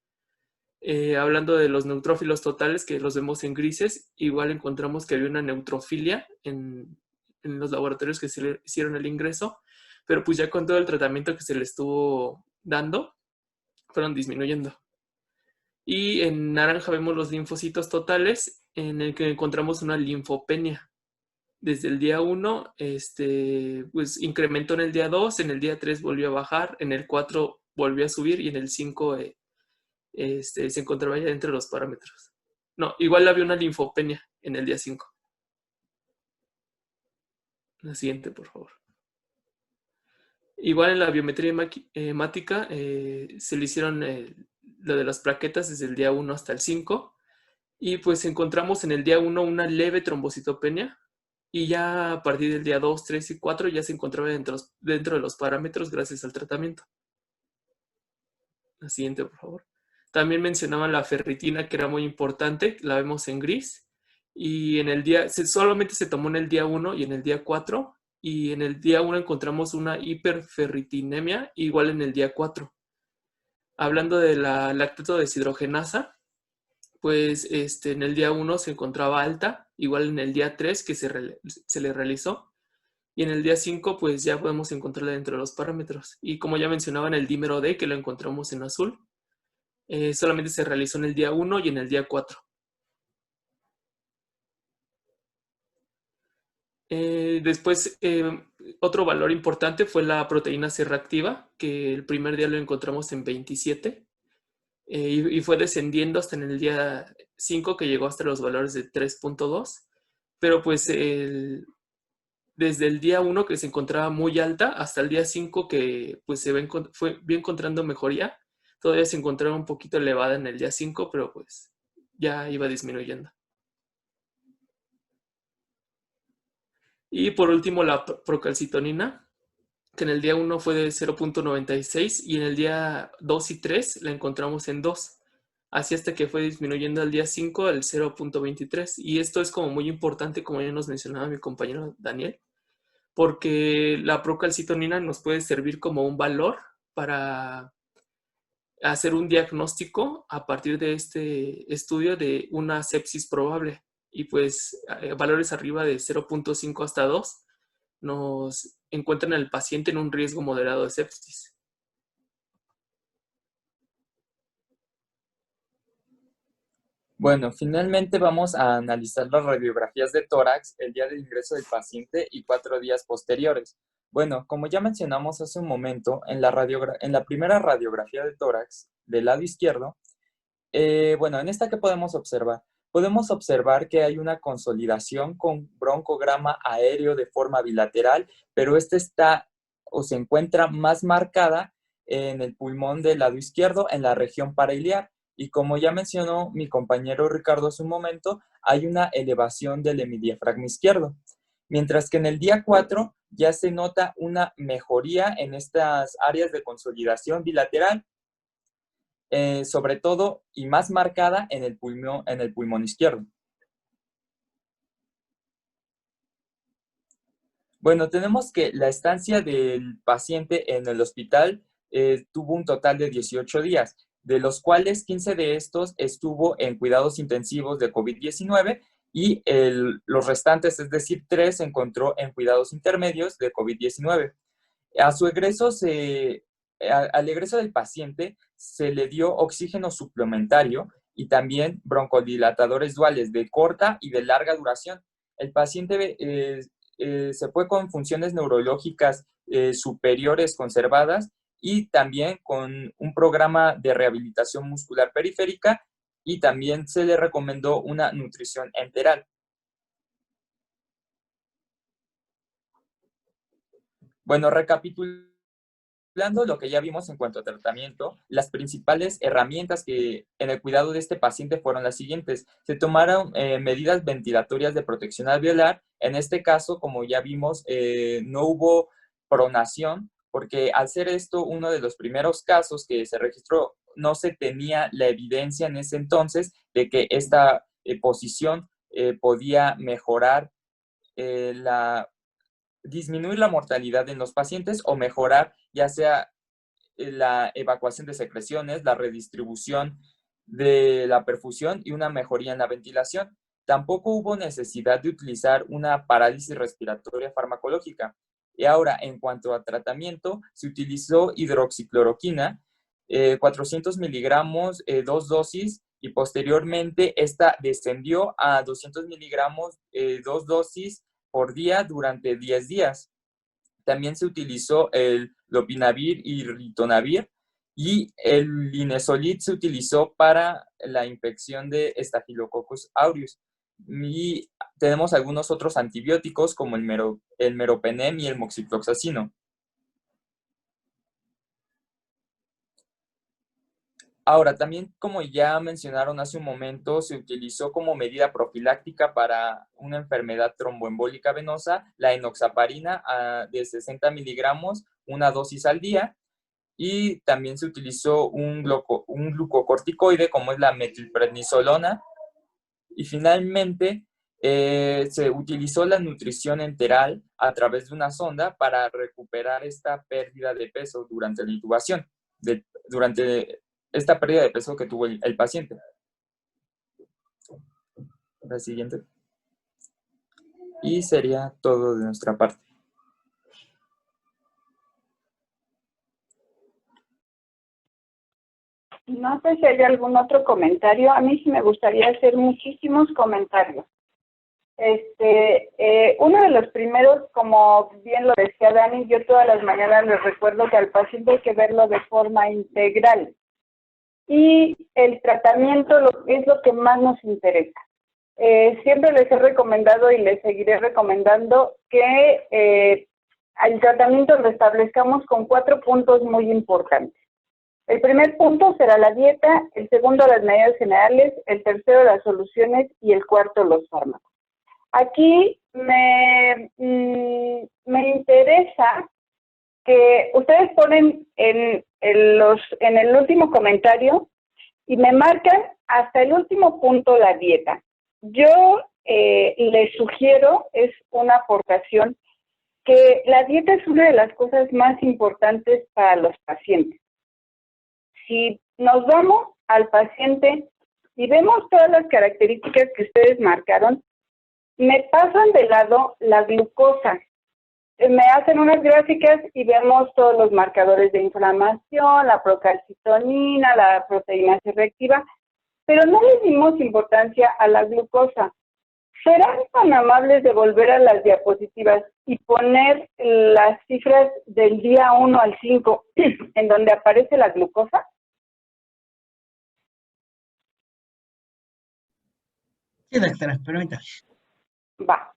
Hablando de los neutrófilos totales, que los vemos en grises, igual encontramos que había una neutrofilia en los laboratorios que se le hicieron el ingreso, pero pues ya con todo el tratamiento que se le estuvo dando, fueron disminuyendo. Y en naranja vemos los linfocitos totales, en el que encontramos una linfopenia. Desde el día 1, pues incrementó en el día 2, en el día 3 volvió a bajar, en el 4 volvió a subir, y en el 5 se encontraba ya dentro de los parámetros. No, igual había una linfopenia en el día 5. La siguiente, por favor. Igual en la biometría hemática se le hicieron lo de las plaquetas desde el día 1 hasta el 5 y pues encontramos en el día 1 una leve trombocitopenia y ya a partir del día 2, 3 y 4 ya se encontraba dentro de los parámetros gracias al tratamiento. La siguiente, por favor. También mencionaban la ferritina, que era muy importante, la vemos en gris. Y en el día, solamente se tomó en el día 1 y en el día 4. Y en el día 1 encontramos una hiperferritinemia, igual en el día 4. Hablando de la lactato deshidrogenasa, pues en el día 1 se encontraba alta, igual en el día 3 que se le realizó. Y en el día 5, pues ya podemos encontrarla dentro de los parámetros. Y como ya mencionaban, el dímero D, que lo encontramos en azul, solamente se realizó en el día 1 y en el día 4. Después, otro valor importante fue la proteína C reactiva, que el primer día lo encontramos en 27. Y fue descendiendo hasta en el día 5, que llegó hasta los valores de 3.2. Pero pues desde el día 1 que se encontraba muy alta hasta el día 5 que pues fue encontrando mejoría. Todavía se encontraba un poquito elevada en el día 5, pero pues ya iba disminuyendo. Y por último la procalcitonina, que en el día 1 fue de 0.96 y en el día 2 y 3 la encontramos en 2. Así hasta que fue disminuyendo al día 5 al 0.23. Y esto es como muy importante, como ya nos mencionaba mi compañero Daniel, porque la procalcitonina nos puede servir como un valor para hacer un diagnóstico a partir de este estudio de una sepsis probable. Y pues valores arriba de 0.5 hasta 2 nos encuentran al paciente en un riesgo moderado de sepsis. Bueno, finalmente vamos a analizar las radiografías de tórax el día del ingreso del paciente y 4 días posteriores. Bueno, como ya mencionamos hace un momento, en la primera radiografía de tórax del lado izquierdo, bueno, en esta, ¿qué podemos observar? Podemos observar que hay una consolidación con broncograma aéreo de forma bilateral, pero esta está o se encuentra más marcada en el pulmón del lado izquierdo, en la región parailiar. Y como ya mencionó mi compañero Ricardo hace un momento, hay una elevación del hemidiafragma izquierdo. Mientras que en el día 4 ya se nota una mejoría en estas áreas de consolidación bilateral, sobre todo y más marcada en el pulmón izquierdo. Bueno, tenemos que la estancia del paciente en el hospital tuvo un total de 18 días, de los cuales 15 de estos estuvo en cuidados intensivos de COVID-19 y los restantes, es decir, 3 se encontró en cuidados intermedios de COVID-19. Al egreso del paciente se le dio oxígeno suplementario y también broncodilatadores duales de corta y de larga duración. El paciente se fue con funciones neurológicas superiores conservadas y también con un programa de rehabilitación muscular periférica y también se le recomendó una nutrición enteral. Bueno, recapitulando lo que ya vimos en cuanto a tratamiento, las principales herramientas que en el cuidado de este paciente fueron las siguientes. Se tomaron medidas ventilatorias de protección alveolar. En este caso, como ya vimos, no hubo pronación, porque al ser esto uno de los primeros casos que se registró, no se tenía la evidencia en ese entonces de que esta posición podía mejorar disminuir la mortalidad en los pacientes o mejorar ya sea la evacuación de secreciones, la redistribución de la perfusión y una mejoría en la ventilación. Tampoco hubo necesidad de utilizar una parálisis respiratoria farmacológica. Y ahora, en cuanto a tratamiento, se utilizó hidroxicloroquina, 400 miligramos, 2 dosis, y posteriormente esta descendió a 200 miligramos, 2 dosis por día durante 10 días. También se utilizó el lopinavir y ritonavir y el linezolid se utilizó para la infección de Staphylococcus aureus. Y tenemos algunos otros antibióticos como el meropenem y el moxifloxacino. Ahora, también como ya mencionaron hace un momento, se utilizó como medida profiláctica para una enfermedad tromboembólica venosa la enoxaparina de 60 miligramos, una dosis al día, y también se utilizó un glucocorticoide como es la metilprednisolona, y finalmente se utilizó la nutrición enteral a través de una sonda para recuperar esta pérdida de peso durante la intubación, durante esta pérdida de peso que tuvo el paciente. La siguiente. Y sería todo de nuestra parte. No sé si hay algún otro comentario. A mí sí me gustaría hacer muchísimos comentarios. Uno de los primeros, como bien lo decía Dani, yo todas las mañanas les recuerdo que al paciente hay que verlo de forma integral. Y el tratamiento es lo que más nos interesa. Siempre les he recomendado y les seguiré recomendando que el tratamiento lo establezcamos con 4 puntos muy importantes. El primer punto será la dieta, el segundo las medidas generales, el tercero las soluciones y el cuarto los fármacos. Aquí me interesa que ustedes ponen en el último comentario y me marcan hasta el último punto la dieta. Yo les sugiero, es una aportación, que la dieta es una de las cosas más importantes para los pacientes. Si nos vamos al paciente y vemos todas las características que ustedes marcaron, me pasan de lado la glucosa. Me hacen unas gráficas y vemos todos los marcadores de inflamación, la procalcitonina, la proteína C reactiva, pero no le dimos importancia a la glucosa. ¿Serán tan amables de volver a las diapositivas y poner las cifras del día 1 al 5 en donde aparece la glucosa? Sí, doctora, permítame. Va.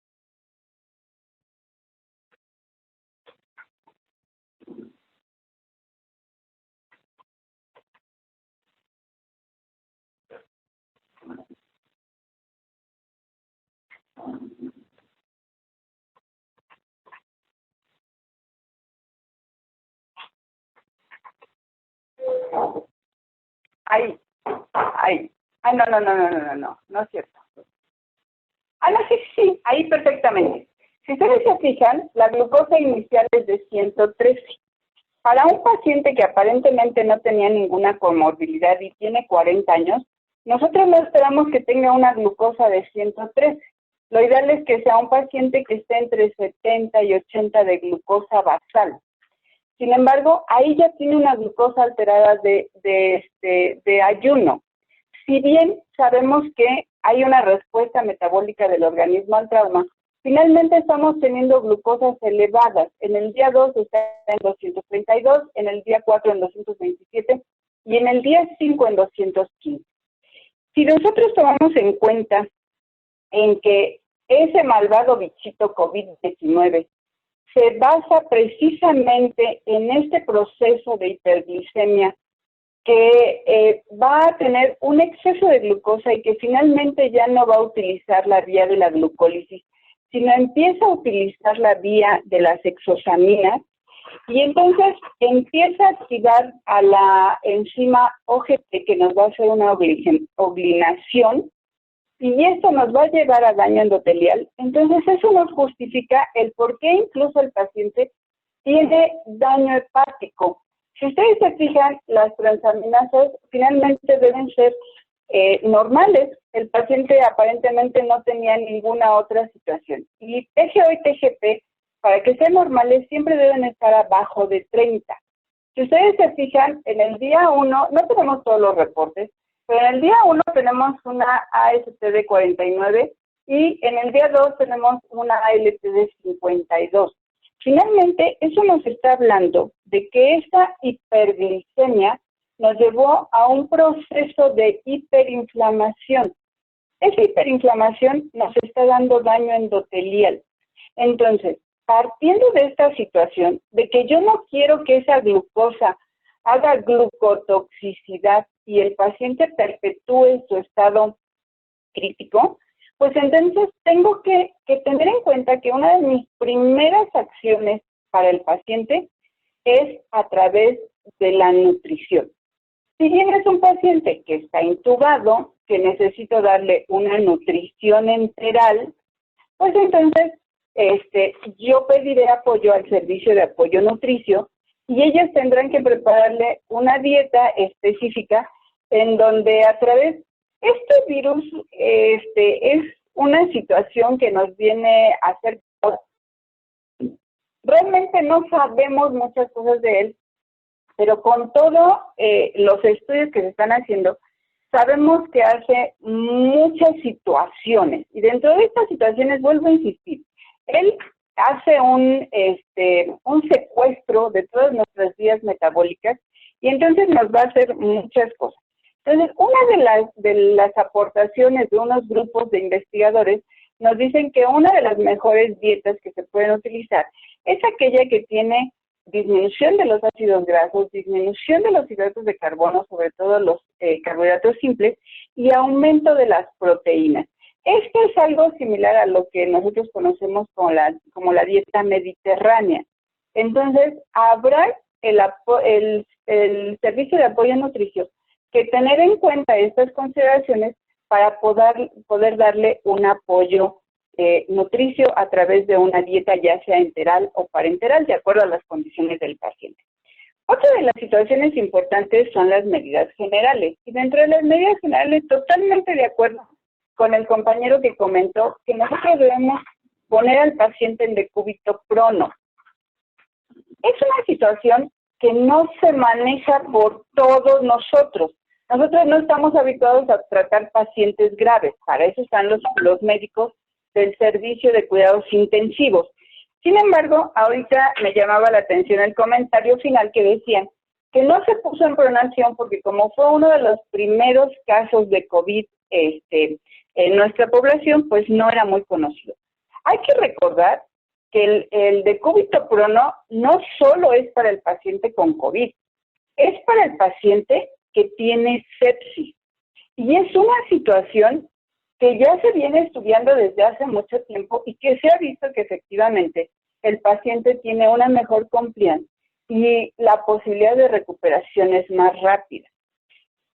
Ahí. Ah, no es cierto. Ah, no, sí, ahí perfectamente. Si ustedes se fijan, la glucosa inicial es de 113. Para un paciente que aparentemente no tenía ninguna comorbilidad y tiene 40 años, nosotros no esperamos que tenga una glucosa de 113. Lo ideal es que sea un paciente que esté entre 70 y 80 de glucosa basal. Sin embargo, ahí ya tiene una glucosa alterada de ayuno. Si bien sabemos que hay una respuesta metabólica del organismo al trauma, finalmente estamos teniendo glucosas elevadas. En el día 2 está en 232, en el día 4 en 227 y en el día 5 en 215. Si nosotros tomamos en cuenta en que ese malvado bichito COVID-19 se basa precisamente en este proceso de hiperglicemia que va a tener un exceso de glucosa y que finalmente ya no va a utilizar la vía de la glucólisis, sino empieza a utilizar la vía de las hexosaminas y entonces empieza a activar a la enzima OGT que nos va a hacer una oglinación y esto nos va a llevar a daño endotelial. Entonces eso nos justifica el por qué incluso el paciente tiene daño hepático. Si ustedes se fijan, las transaminasas finalmente deben ser normales. El paciente aparentemente no tenía ninguna otra situación. Y TGO y TGP, para que sean normales, siempre deben estar abajo de 30. Si ustedes se fijan, en el día 1, no tenemos todos los reportes, pero en el día 1 tenemos una AST de 49 y en el día 2 tenemos una ALT de 52. Finalmente, eso nos está hablando de que esta hiperglicemia nos llevó a un proceso de hiperinflamación. Esa hiperinflamación nos está dando daño endotelial. Entonces, partiendo de esta situación, de que yo no quiero que esa glucosa haga glucotoxicidad y el paciente perpetúe su estado crítico, pues entonces tengo que tener en cuenta que una de mis primeras acciones para el paciente es a través de la nutrición. Si bien es un paciente que está intubado, que necesito darle una nutrición enteral, pues entonces yo pediré apoyo al servicio de apoyo nutricio y ellos tendrán que prepararle una dieta específica en donde a través, este virus es una situación que nos viene a hacer, realmente no sabemos muchas cosas de él, pero con todos los estudios que se están haciendo, sabemos que hace muchas situaciones, y dentro de estas situaciones, vuelvo a insistir, él hace un secuestro de todas nuestras vías metabólicas, y entonces nos va a hacer muchas cosas. Entonces, una de las aportaciones de unos grupos de investigadores nos dicen que una de las mejores dietas que se pueden utilizar es aquella que tiene disminución de los ácidos grasos, disminución de los hidratos de carbono, sobre todo los carbohidratos simples, y aumento de las proteínas. Esto es algo similar a lo que nosotros conocemos como la dieta mediterránea. Entonces, habrá el servicio de apoyo nutricio que tener en cuenta estas consideraciones para poder darle un apoyo nutricio a través de una dieta ya sea enteral o parenteral, de acuerdo a las condiciones del paciente. Otra de las situaciones importantes son las medidas generales. Y dentro de las medidas generales, totalmente de acuerdo con el compañero que comentó que nosotros debemos poner al paciente en decúbito prono. Es una situación que no se maneja por todos nosotros. Nosotros no estamos habituados a tratar pacientes graves. Para eso están los médicos del servicio de cuidados intensivos. Sin embargo, ahorita me llamaba la atención el comentario final que decían que no se puso en pronación porque como fue uno de los primeros casos de COVID en nuestra población, pues no era muy conocido. Hay que recordar que el decúbito prono no solo es para el paciente con COVID, es para el paciente que tiene sepsis. Y es una situación que ya se viene estudiando desde hace mucho tiempo y que se ha visto que efectivamente el paciente tiene una mejor compliance y la posibilidad de recuperación es más rápida.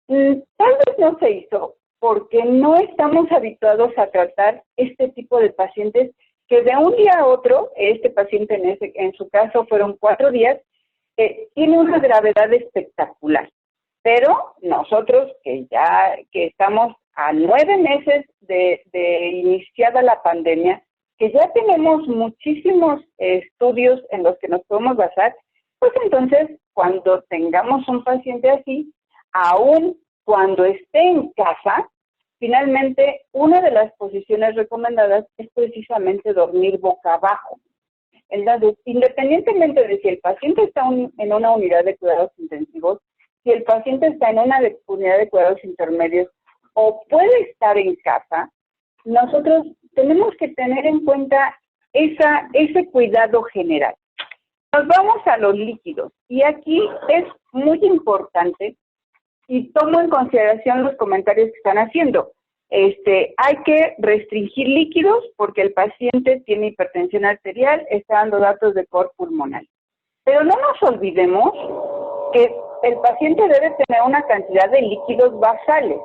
Tal vez no se hizo porque no estamos habituados a tratar este tipo de pacientes que de un día a otro, este paciente en su caso fueron 4 días, tiene una gravedad espectacular. Pero nosotros que estamos a 9 meses de iniciada la pandemia, que ya tenemos muchísimos estudios en los que nos podemos basar, pues entonces cuando tengamos un paciente así, aún cuando esté en casa, finalmente una de las posiciones recomendadas es precisamente dormir boca abajo. Entonces, independientemente de si el paciente está en una unidad de cuidados intensivos, si el paciente está en una unidad de cuidados intermedios o puede estar en casa, nosotros tenemos que tener en cuenta ese cuidado general. Nos vamos a los líquidos y aquí es muy importante y tomo en consideración los comentarios que están haciendo. Hay que restringir líquidos porque el paciente tiene hipertensión arterial, está dando datos de cor pulmonar. Pero no nos olvidemos que el paciente debe tener una cantidad de líquidos basales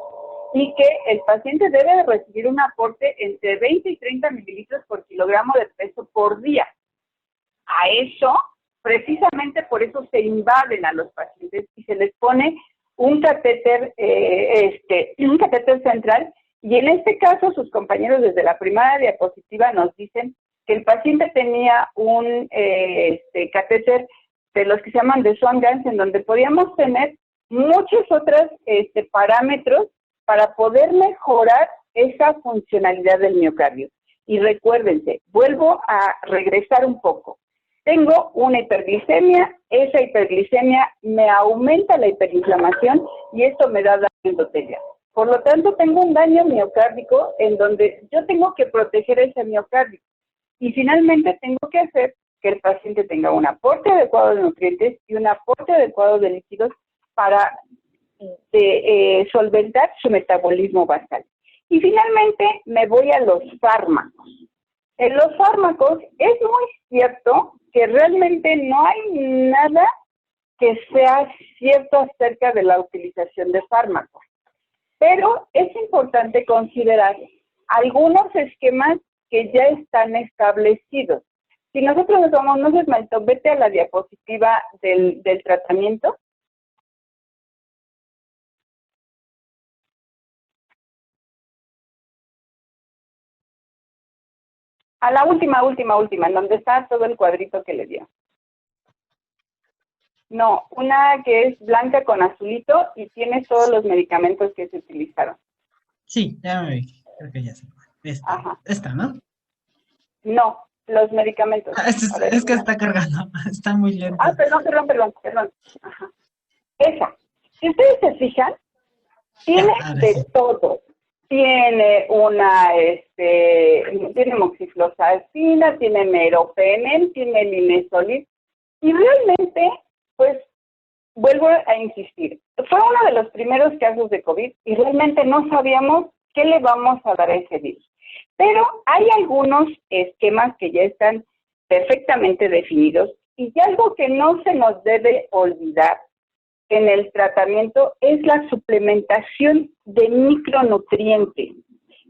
y que el paciente debe de recibir un aporte entre 20 y 30 mililitros por kilogramo de peso por día. A eso, precisamente por eso se invaden a los pacientes y se les pone un catéter central, y en este caso sus compañeros desde la primera diapositiva nos dicen que el paciente tenía un catéter de los que se llaman de Swan-Ganz, en donde podíamos tener muchos otros parámetros para poder mejorar esa funcionalidad del miocardio. Y recuérdense, vuelvo a regresar un poco. Tengo una hiperglicemia, esa hiperglicemia me aumenta la hiperinflamación y esto me da daño endotelio. Por lo tanto, tengo un daño miocárdico en donde yo tengo que proteger ese miocardio. Y finalmente tengo que hacer que el paciente tenga un aporte adecuado de nutrientes y un aporte adecuado de líquidos para de solventar su metabolismo basal. Y finalmente me voy a los fármacos. En los fármacos es muy cierto que realmente no hay nada que sea cierto acerca de la utilización de fármacos. Pero es importante considerar algunos esquemas que ya están establecidos. Si nosotros nos vamos, no sé, Maito, vete a la diapositiva del tratamiento. A la última, en donde está todo el cuadrito que le dio. No, una que es blanca con azulito y tiene todos los medicamentos que se utilizaron. Sí, ya me vi. Creo que ya sé. Esta, ¿no? No, los medicamentos. Es que está cargando. Está muy lento. Perdón. Ajá. Esa. Si ustedes se fijan, tiene de todo. Tiene tiene moxifloxacina, tiene meropenem, tiene linezolid. Y realmente, pues, vuelvo a insistir, fue uno de los primeros casos de COVID y realmente no sabíamos qué le vamos a dar a ese virus. Pero hay algunos esquemas que ya están perfectamente definidos y algo que no se nos debe olvidar en el tratamiento es la suplementación de micronutrientes.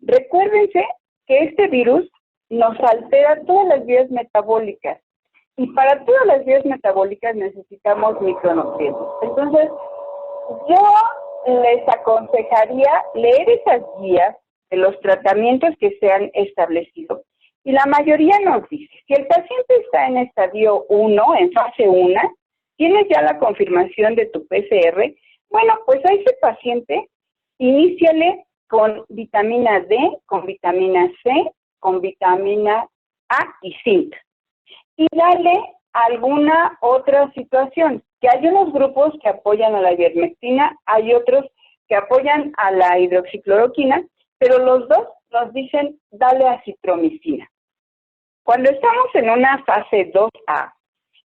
Recuérdense que este virus nos altera todas las vías metabólicas y para todas las vías metabólicas necesitamos micronutrientes. Entonces, yo les aconsejaría leer esas guías de los tratamientos que se han establecido. Y la mayoría nos dice, si el paciente está en estadio 1, en fase 1, tienes ya la confirmación de tu PCR, bueno, pues a ese paciente iníciale con vitamina D, con vitamina C, con vitamina A y zinc. Y dale alguna otra situación, que hay unos grupos que apoyan a la ivermectina, hay otros que apoyan a la hidroxicloroquina, pero los dos nos dicen dale acitromicina. Cuando estamos en una fase 2A,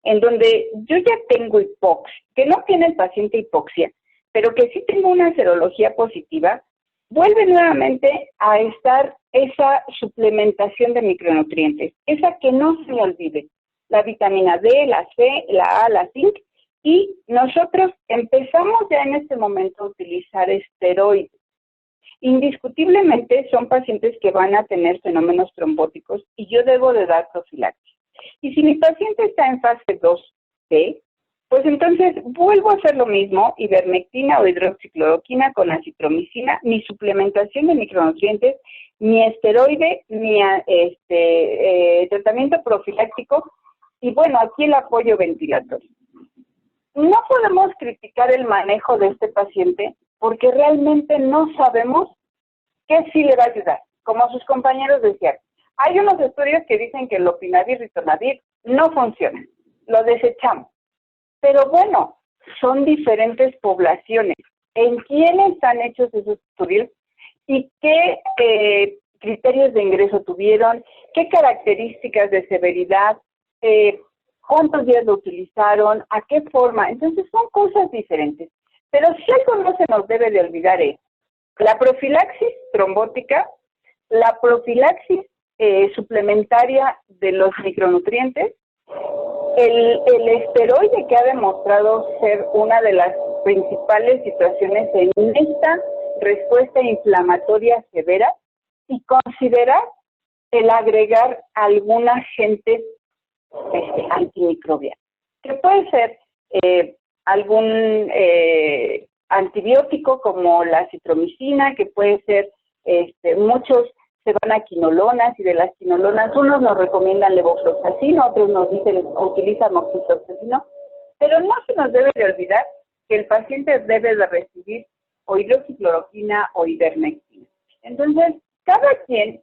en donde yo ya tengo hipoxia, que no tiene el paciente hipoxia, pero que sí tengo una serología positiva, vuelve nuevamente a estar esa suplementación de micronutrientes, esa que no se me olvide, la vitamina D, la C, la A, la zinc, y nosotros empezamos ya en este momento a utilizar esteroides. Indiscutiblemente son pacientes que van a tener fenómenos trombóticos y yo debo de dar profilaxis. Y si mi paciente está en fase 2B, pues entonces vuelvo a hacer lo mismo, ivermectina o hidroxicloroquina con acitromicina, mi suplementación de micronutrientes, mi esteroide, mi tratamiento profiláctico y bueno, aquí el apoyo ventilatorio. No podemos criticar el manejo de este paciente porque realmente no sabemos qué sí le va a ayudar. Como sus compañeros decían, hay unos estudios que dicen que el lopinavir y ritonavir no funcionan, lo desechamos. Pero bueno, son diferentes poblaciones. ¿En quiénes están hechos esos estudios? ¿Y qué criterios de ingreso tuvieron? ¿Qué características de severidad? ¿Cuántos días lo utilizaron? ¿A qué forma? Entonces son cosas diferentes. Pero si algo no se nos debe de olvidar es la profilaxis trombótica, la profilaxis suplementaria de los micronutrientes, el esteroide que ha demostrado ser una de las principales situaciones en esta respuesta inflamatoria severa y considerar el agregar algún agente antimicrobiano, que puede ser algún antibiótico como la acitromicina, que puede ser, muchos se van a quinolonas y de las quinolonas unos nos recomiendan levofloxacino, otros nos dicen utiliza moxifloxacino, pero no se nos debe de olvidar que el paciente debe de recibir o hidroxicloroquina o ivermectina. Entonces, cada quien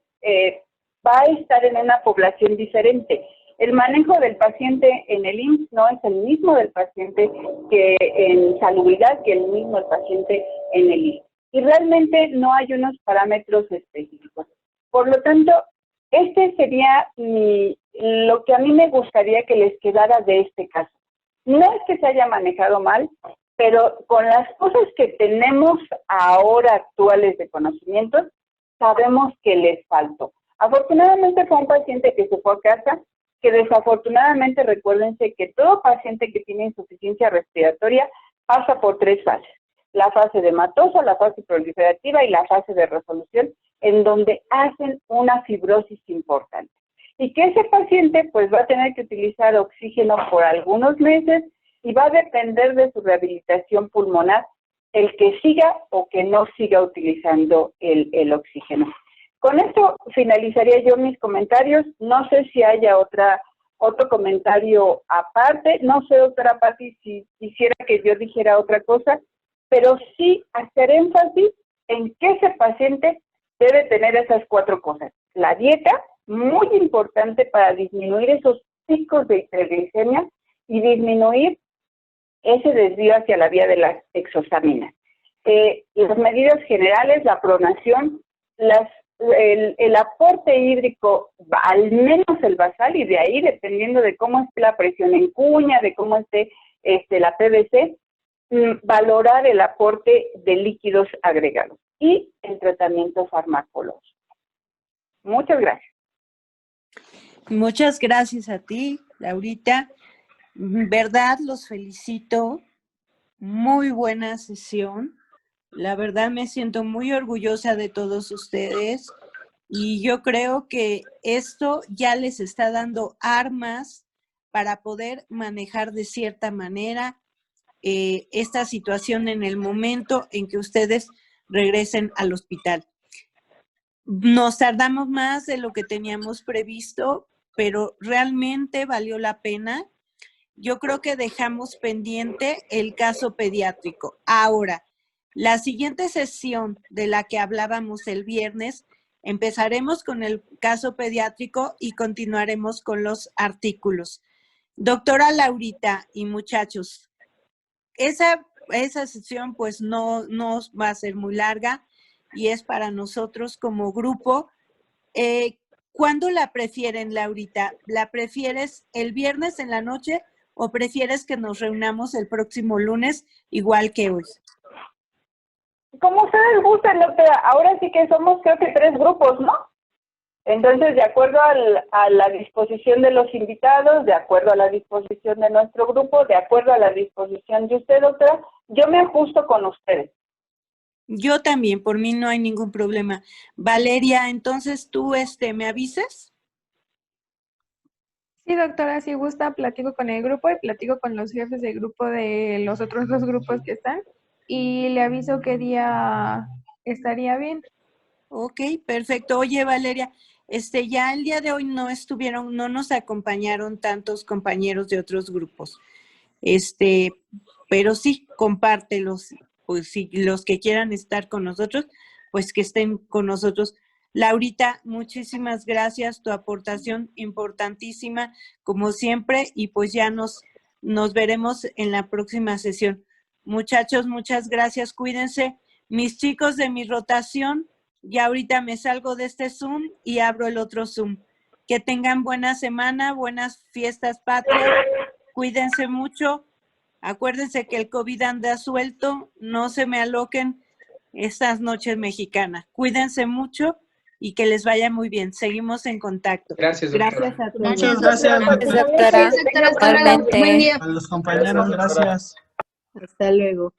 va a estar en una población diferente. El manejo del paciente en el IMSS no es el mismo del paciente que en salubridad, que el mismo del paciente en el IMSS. Y realmente no hay unos parámetros específicos. Por lo tanto, este sería lo que a mí me gustaría que les quedara de este caso. No es que se haya manejado mal, pero con las cosas que tenemos ahora actuales de conocimientos, sabemos que les faltó. Afortunadamente fue un paciente que se fue a casa, que desafortunadamente recuérdense que todo paciente que tiene insuficiencia respiratoria pasa por 3 fases. La fase de hematosa, la fase proliferativa y la fase de resolución, en donde hacen una fibrosis importante. Y que ese paciente pues va a tener que utilizar oxígeno por algunos meses y va a depender de su rehabilitación pulmonar el que siga o que no siga utilizando el oxígeno. Con esto finalizaría yo mis comentarios. No sé si haya otro comentario aparte. No sé, doctora Patti, si quisiera que yo dijera otra cosa, pero sí hacer énfasis en que ese paciente debe tener esas 4 cosas. La dieta, muy importante para disminuir esos picos de hiperglicemia y disminuir ese desvío hacia la vía de las exosaminas. Las medidas generales, la pronación, el aporte hídrico, al menos el basal, y de ahí, dependiendo de cómo esté la presión en cuña, de cómo esté la PVC, valorar el aporte de líquidos agregados y el tratamiento farmacológico. Muchas gracias. Muchas gracias a ti, Laurita. ¿Verdad? Los felicito. Muy buena sesión. La verdad me siento muy orgullosa de todos ustedes y yo creo que esto ya les está dando armas para poder manejar de cierta manera esta situación en el momento en que ustedes regresen al hospital. Nos tardamos más de lo que teníamos previsto, pero realmente valió la pena. Yo creo que dejamos pendiente el caso pediátrico. Ahora, la siguiente sesión de la que hablábamos el viernes, empezaremos con el caso pediátrico y continuaremos con los artículos. Doctora Laurita y muchachos, esa sesión pues no va a ser muy larga y es para nosotros como grupo. ¿Cuándo la prefieren, Laurita? ¿La prefieres el viernes en la noche o prefieres que nos reunamos el próximo lunes igual que hoy? Como ustedes gusten, doctora. Ahora sí que somos creo que 3 grupos, ¿no? Entonces, de acuerdo a la disposición de los invitados, de acuerdo a la disposición de nuestro grupo, de acuerdo a la disposición de usted, doctora, yo me ajusto con ustedes. Yo también, por mí no hay ningún problema. Valeria, entonces tú ¿me avisas? Sí, doctora, si gusta, platico con el grupo y platico con los jefes de grupo de los otros 2 grupos que están y le aviso qué día estaría bien. Ok, perfecto. Oye, Valeria, ya el día de hoy no nos acompañaron tantos compañeros de otros grupos. Pero sí, compártelos, pues si los que quieran estar con nosotros, pues que estén con nosotros. Laurita, muchísimas gracias, tu aportación importantísima, como siempre, y pues ya nos veremos en la próxima sesión. Muchachos, muchas gracias, cuídense. Mis chicos de mi rotación, ya ahorita me salgo de este Zoom y abro el otro Zoom. Que tengan buena semana, buenas fiestas patrias, cuídense mucho. Acuérdense que el COVID anda suelto, no se me aloquen estas noches mexicanas. Cuídense mucho y que les vaya muy bien. Seguimos en contacto. Gracias, doctora. Gracias a todos. Muchas gracias, Doctora. Igualmente. a los compañeros, gracias. Hasta luego.